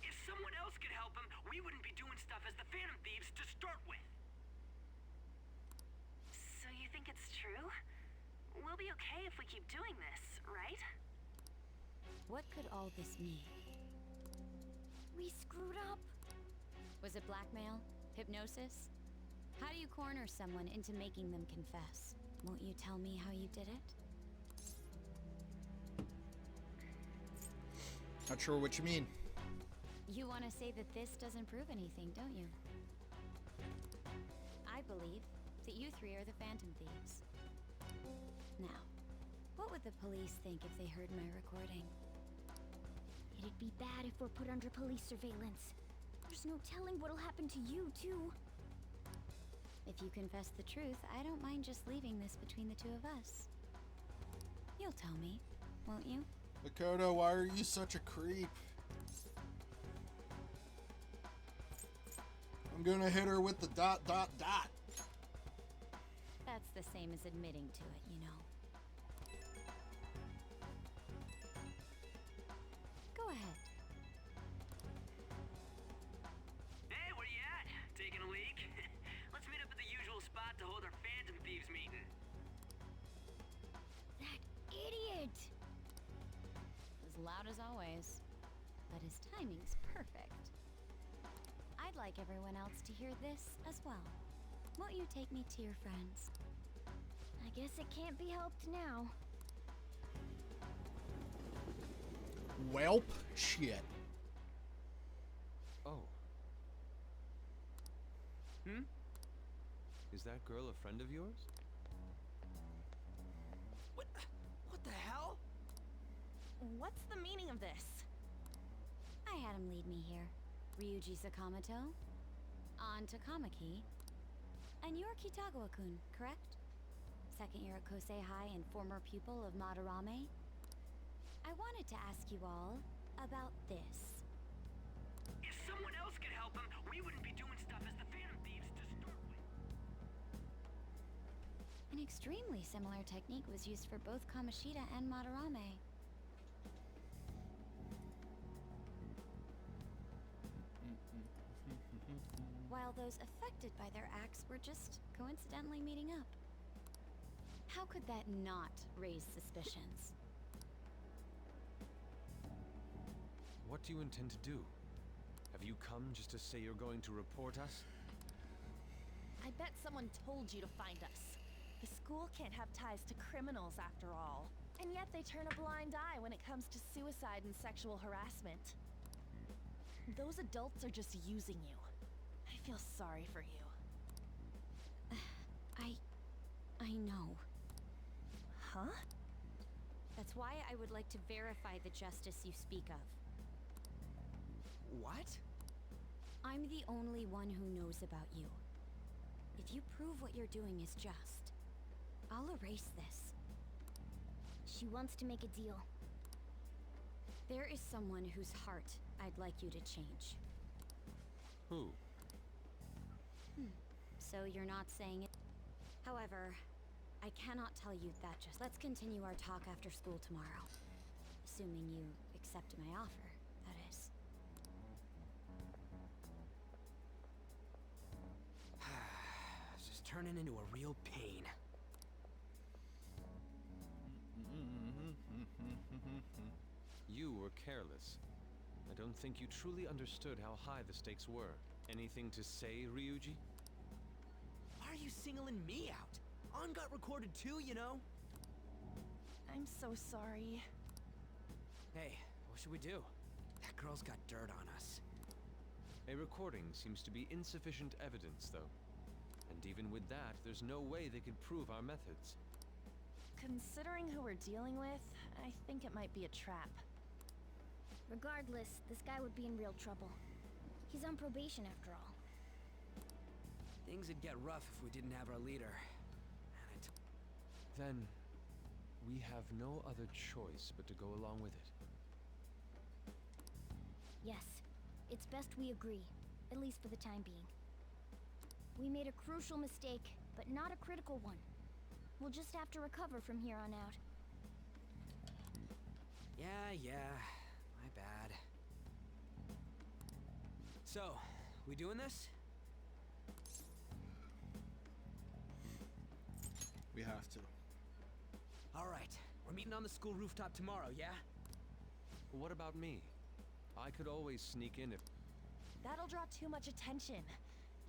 Speaker 5: If someone else could help him, we wouldn't be doing stuff as the Phantom Thieves to start with.
Speaker 7: So you think it's true? We'll be okay if we keep doing this, right?
Speaker 17: What could all this mean?
Speaker 2: We screwed up.
Speaker 17: Was it blackmail? Hypnosis? How do you corner someone into making them confess? Won't you tell me how you did it?
Speaker 1: Not sure what you mean.
Speaker 17: You want to say that this doesn't prove anything, don't you? I believe that you three are the Phantom Thieves. Now, what would the police think if they heard my recording?
Speaker 2: It'd be bad if we're put under police surveillance. There's no telling what'll happen to you, too.
Speaker 17: If you confess the truth, I don't mind just leaving this between the two of us. You'll tell me, won't you?
Speaker 1: Makoto, why are you such a creep? I'm gonna hit her with the ...
Speaker 17: That's the same as admitting to it, you know. Go ahead.
Speaker 5: Hey, where you at? Taking a leak? Let's meet up at the usual spot to hold our Phantom Thieves meeting.
Speaker 2: That idiot!
Speaker 17: As loud as always, but his timing's perfect. I'd like everyone else to hear this as well. Won't you take me to your friends?
Speaker 2: I guess it can't be helped now.
Speaker 1: Welp, shit.
Speaker 4: Oh. Is that girl a friend of yours?
Speaker 5: What the hell?
Speaker 7: What's the meaning of this?
Speaker 17: I had him lead me here. Ryuji Sakamoto, on to Kamaki, and you're Kitagawa-kun, correct? Second year at Kosei High and former pupil of Madarame. I wanted to ask you all about this.
Speaker 5: If someone else could help him, we wouldn't be doing stuff as the Phantom Thieves to start with.
Speaker 17: An extremely similar technique was used for both Kamoshida and Madarame. While those affected by their acts were just coincidentally meeting up. How could that not raise suspicions?
Speaker 4: What do you intend to do? Have you come just to say you're going to report us?
Speaker 7: I bet someone told you to find us. The school can't have ties to criminals after all. And yet they turn a blind eye when it comes to suicide and sexual harassment. Those adults are just using you. I feel sorry for you.
Speaker 17: I know.
Speaker 7: Huh?
Speaker 17: That's why I would like to verify the justice you speak of.
Speaker 5: What?
Speaker 17: I'm the only one who knows about you. If you prove what you're doing is just, I'll erase this.
Speaker 2: She wants to make a deal.
Speaker 17: There is someone whose heart I'd like you to change.
Speaker 4: Who?
Speaker 17: So you're not saying it? However, I cannot tell you that just. Let's continue our talk after school tomorrow. Assuming you accept my offer, that is.
Speaker 5: This is turning into a real pain.
Speaker 4: You were careless. I don't think you truly understood how high the stakes were. Anything to say, Ryuji?
Speaker 5: Why are you singling me out? On got recorded too, you know?
Speaker 7: I'm so sorry.
Speaker 5: Hey, what should we do? That girl's got dirt on us.
Speaker 4: A recording seems to be insufficient evidence, though. And even with that, there's no way they could prove our methods.
Speaker 7: Considering who we're dealing with, I think it might be a trap.
Speaker 2: Regardless, this guy would be in real trouble. He's on probation after all.
Speaker 5: Things would get rough if we didn't have our leader.
Speaker 4: Then, we have no other choice but to go along with it.
Speaker 2: Yes, it's best we agree, at least for the time being. We made a crucial mistake, but not a critical one. We'll just have to recover from here on out.
Speaker 5: Yeah, my bad. So, we doing this?
Speaker 1: We have to.
Speaker 5: Alright, we're meeting on the school rooftop tomorrow, yeah?
Speaker 4: What about me? I could always sneak in if...
Speaker 7: That'll draw too much attention.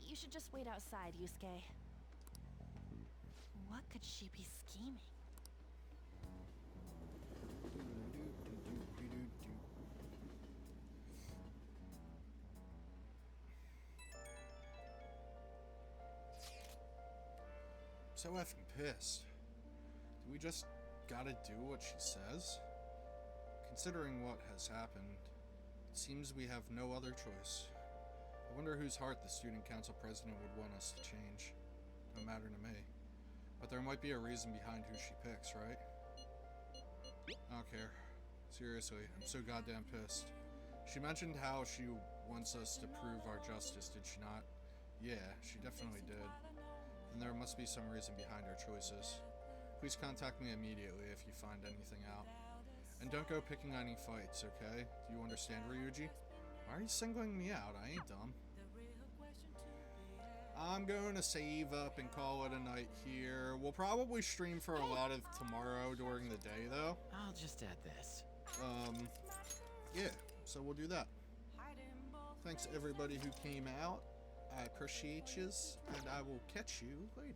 Speaker 7: You should just wait outside, Yusuke. What could she be scheming?
Speaker 1: So effing pissed. Do we just gotta do what she says? Considering what has happened, it seems we have no other choice. I wonder whose heart the student council president would want us to change. No matter to me. But there might be a reason behind who she picks, right? I don't care. Seriously, I'm so goddamn pissed. She mentioned how she wants us to prove our justice, did she not? Yeah, she definitely did. And there must be some reason behind her choices. Please contact me immediately if you find anything out. And don't go picking any fights, okay? Do you understand, Ryuji? Why are you singling me out? I ain't dumb. I'm going to save up and call it a night here. We'll probably stream for a lot of tomorrow during the day, though.
Speaker 5: I'll just add this.
Speaker 1: Yeah, so we'll do that. Thanks everybody who came out. I appreciate yous, and I will catch you later.